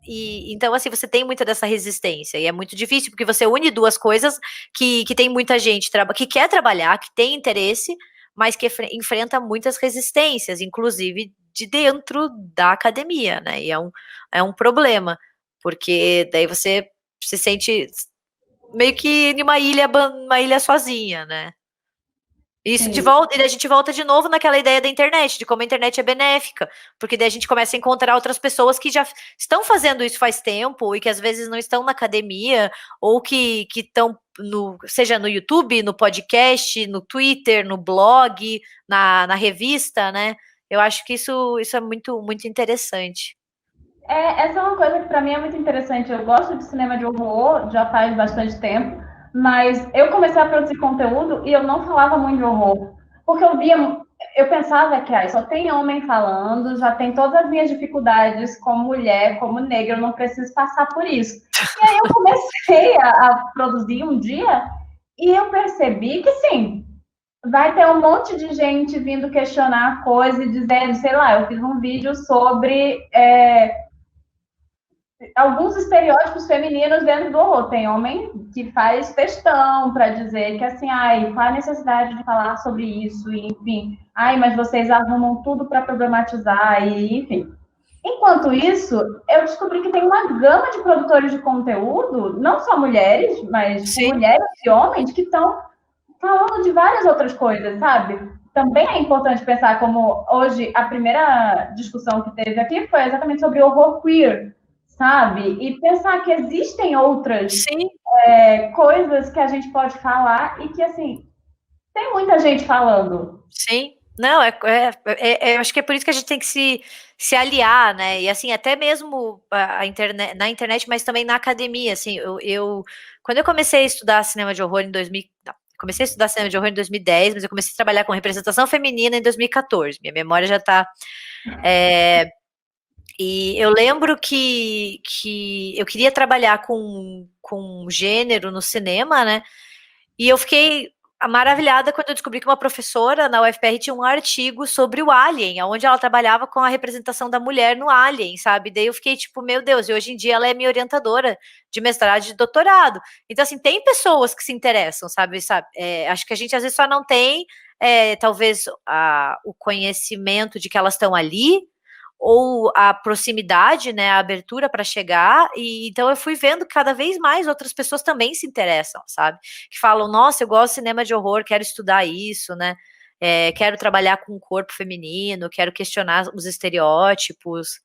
Então, assim, você tem muita dessa resistência, e é muito difícil, porque você une duas coisas que tem muita gente que quer trabalhar, que tem interesse, mas que enfrenta muitas resistências, inclusive de dentro da academia, né? E é um problema, porque daí você se sente meio que em uma ilha sozinha, né? Isso de Sim. volta, e a gente volta de novo naquela ideia da internet, de como a internet é benéfica, porque daí a gente começa a encontrar outras pessoas que já estão fazendo isso faz tempo e que às vezes não estão na academia, ou que estão seja no YouTube, no podcast, no Twitter, no blog, na revista, né? Eu acho que isso é muito, muito interessante. Essa é uma coisa que para mim é muito interessante. Eu gosto de cinema de horror já faz bastante tempo, mas eu comecei a produzir conteúdo e eu não falava muito de horror, porque eu pensava que só tem homem falando, já tem todas as minhas dificuldades como mulher, como negra, eu não preciso passar por isso. E aí eu comecei a produzir um dia e eu percebi que sim, vai ter um monte de gente vindo questionar a coisa e dizendo, sei lá, eu fiz um vídeo sobre alguns estereótipos femininos dentro do horror. Tem homem que faz textão para dizer que assim, qual a necessidade de falar sobre isso, e, enfim, mas vocês arrumam tudo para problematizar, e enfim. Enquanto isso, eu descobri que tem uma gama de produtores de conteúdo, não só mulheres, mas Sim. mulheres e homens que estão falando de várias outras coisas, sabe? Também é importante pensar como hoje a primeira discussão que teve aqui foi exatamente sobre horror queer, sabe? E pensar que existem outras coisas que a gente pode falar e que, assim, tem muita gente falando. Sim. Não, eu acho que é por isso que a gente tem que se aliar, né? E assim, até mesmo na internet, mas também na academia, assim, quando eu comecei a estudar cinema de horror em 2000, não, comecei a estudar cinema de horror em 2010, mas eu comecei a trabalhar com representação feminina em 2014. Minha memória já tá. E eu lembro que eu queria trabalhar com gênero no cinema, né? E eu fiquei maravilhada quando eu descobri que uma professora na UFPR tinha um artigo sobre o Alien, onde ela trabalhava com a representação da mulher no Alien, sabe? Daí eu fiquei tipo, meu Deus, e hoje em dia ela é minha orientadora de mestrado e de doutorado. Então, assim, tem pessoas que se interessam, sabe? Acho que a gente às vezes só não tem, talvez, o conhecimento de que elas estão ali, ou a proximidade, né, a abertura para chegar, e então eu fui vendo que cada vez mais outras pessoas também se interessam, sabe? Que falam, nossa, eu gosto de cinema de horror, quero estudar isso, né? Quero trabalhar com o corpo feminino, quero questionar os estereótipos.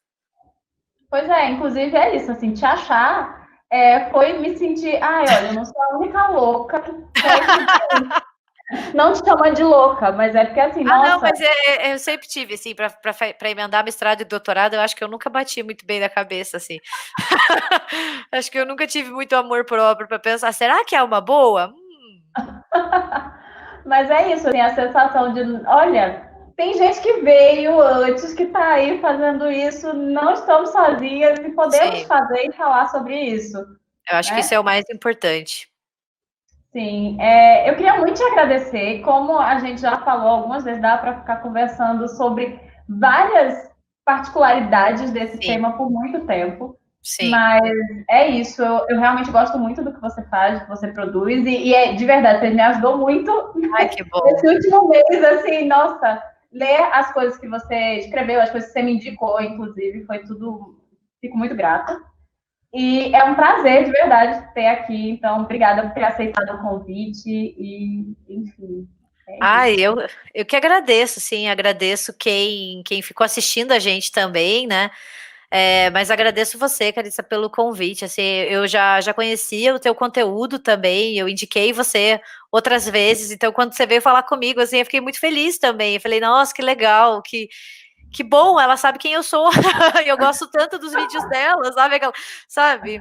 Pois é, inclusive é isso, assim, te achar foi me sentir, ai, olha, eu não sou a única louca que não te chamando de louca, mas é porque assim, Ah, não, nossa, mas eu sempre tive, assim, para emendar mestrado e doutorado, eu acho que eu nunca bati muito bem na cabeça, assim. Acho que eu nunca tive muito amor próprio para pensar, será que é uma boa? mas é isso, assim, a sensação de, olha, tem gente que veio antes, que tá aí fazendo isso, não estamos sozinhas e podemos Sim, fazer e falar sobre isso, eu acho que isso né? é o mais importante. Sim, eu queria muito te agradecer. Como a gente já falou algumas vezes, dá para ficar conversando sobre várias particularidades desse Sim, tema por muito tempo. sim. Mas é isso, eu realmente gosto muito do que você faz, do que você produz, e de verdade, você me ajudou muito Ai, que bom. nesse último mês, assim, nossa, ler as coisas que você escreveu, as coisas que você me indicou, inclusive, foi tudo, fico muito grata. E é um prazer, de verdade, ter aqui. Então, obrigada por ter aceitado o convite. E, enfim, é Ai, isso. eu que agradeço, sim, agradeço quem ficou assistindo a gente também, né? Mas agradeço você, Carissa, pelo convite. Assim, eu já conhecia o teu conteúdo também, eu indiquei você outras vezes, então quando você veio falar comigo, assim, eu fiquei muito feliz também. Eu falei, nossa, que legal, que bom, ela sabe quem eu sou, e eu gosto tanto dos vídeos dela, sabe? Sabe?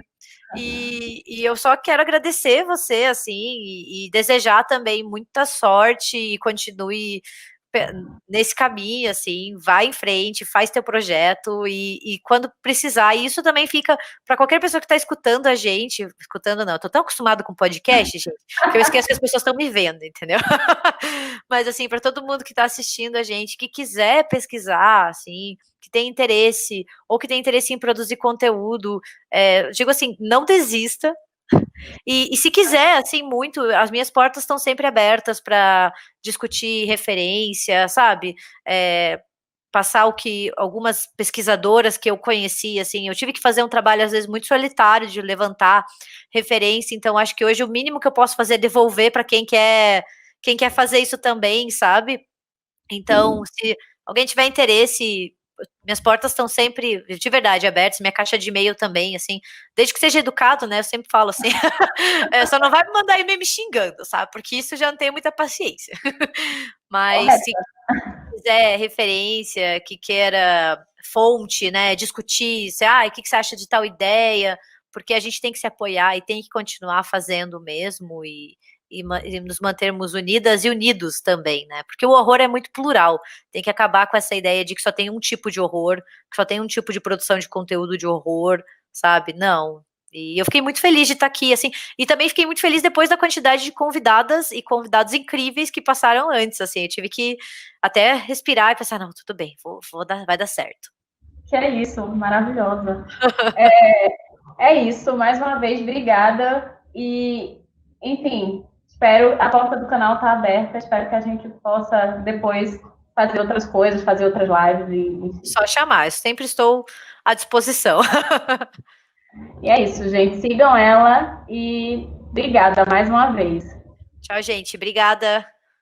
E eu só quero agradecer você, assim, e desejar também muita sorte e continue nesse caminho, assim, vai em frente, faz teu projeto e quando precisar, e isso também fica para qualquer pessoa que está escutando a gente, escutando não, eu tô tão acostumado com podcast, gente, que eu esqueço que as pessoas estão me vendo, entendeu? Mas assim, para todo mundo que está assistindo a gente, que quiser pesquisar, assim, que tem interesse, ou que tem interesse em produzir conteúdo, digo assim, não desista, e se quiser, assim, muito, as minhas portas estão sempre abertas para discutir referência, sabe? Passar o que algumas pesquisadoras que eu conheci, assim, eu tive que fazer um trabalho às vezes muito solitário de levantar referência, então acho que hoje o mínimo que eu posso fazer é devolver para quem quer fazer isso também, sabe? Então, se alguém tiver interesse, minhas portas estão sempre, de verdade, abertas, minha caixa de e-mail também, assim, desde que seja educado, né? Eu sempre falo assim, só não vai me mandar e-mail me xingando, sabe? Porque isso eu já não tenho muita paciência. Mas se Correto. quiser referência, que queira fonte, né? Discutir, o que você acha de tal ideia? Porque a gente tem que se apoiar e tem que continuar fazendo o mesmo e nos mantermos unidas e unidos também, né? Porque o horror é muito plural. Tem que acabar com essa ideia de que só tem um tipo de horror, que só tem um tipo de produção de conteúdo de horror, sabe? Não. E eu fiquei muito feliz de estar aqui, assim, e também fiquei muito feliz depois da quantidade de convidadas e convidados incríveis que passaram antes, assim, eu tive que até respirar e pensar, não, tudo bem, vai dar certo. Que é isso, maravilhosa. É isso, mais uma vez, obrigada. E, enfim, espero, a porta do canal está aberta, espero que a gente possa depois fazer outras coisas, fazer outras lives, e, enfim. Só chamar, eu sempre estou à disposição. E é isso, gente. Sigam ela e obrigada mais uma vez. Tchau, gente, obrigada.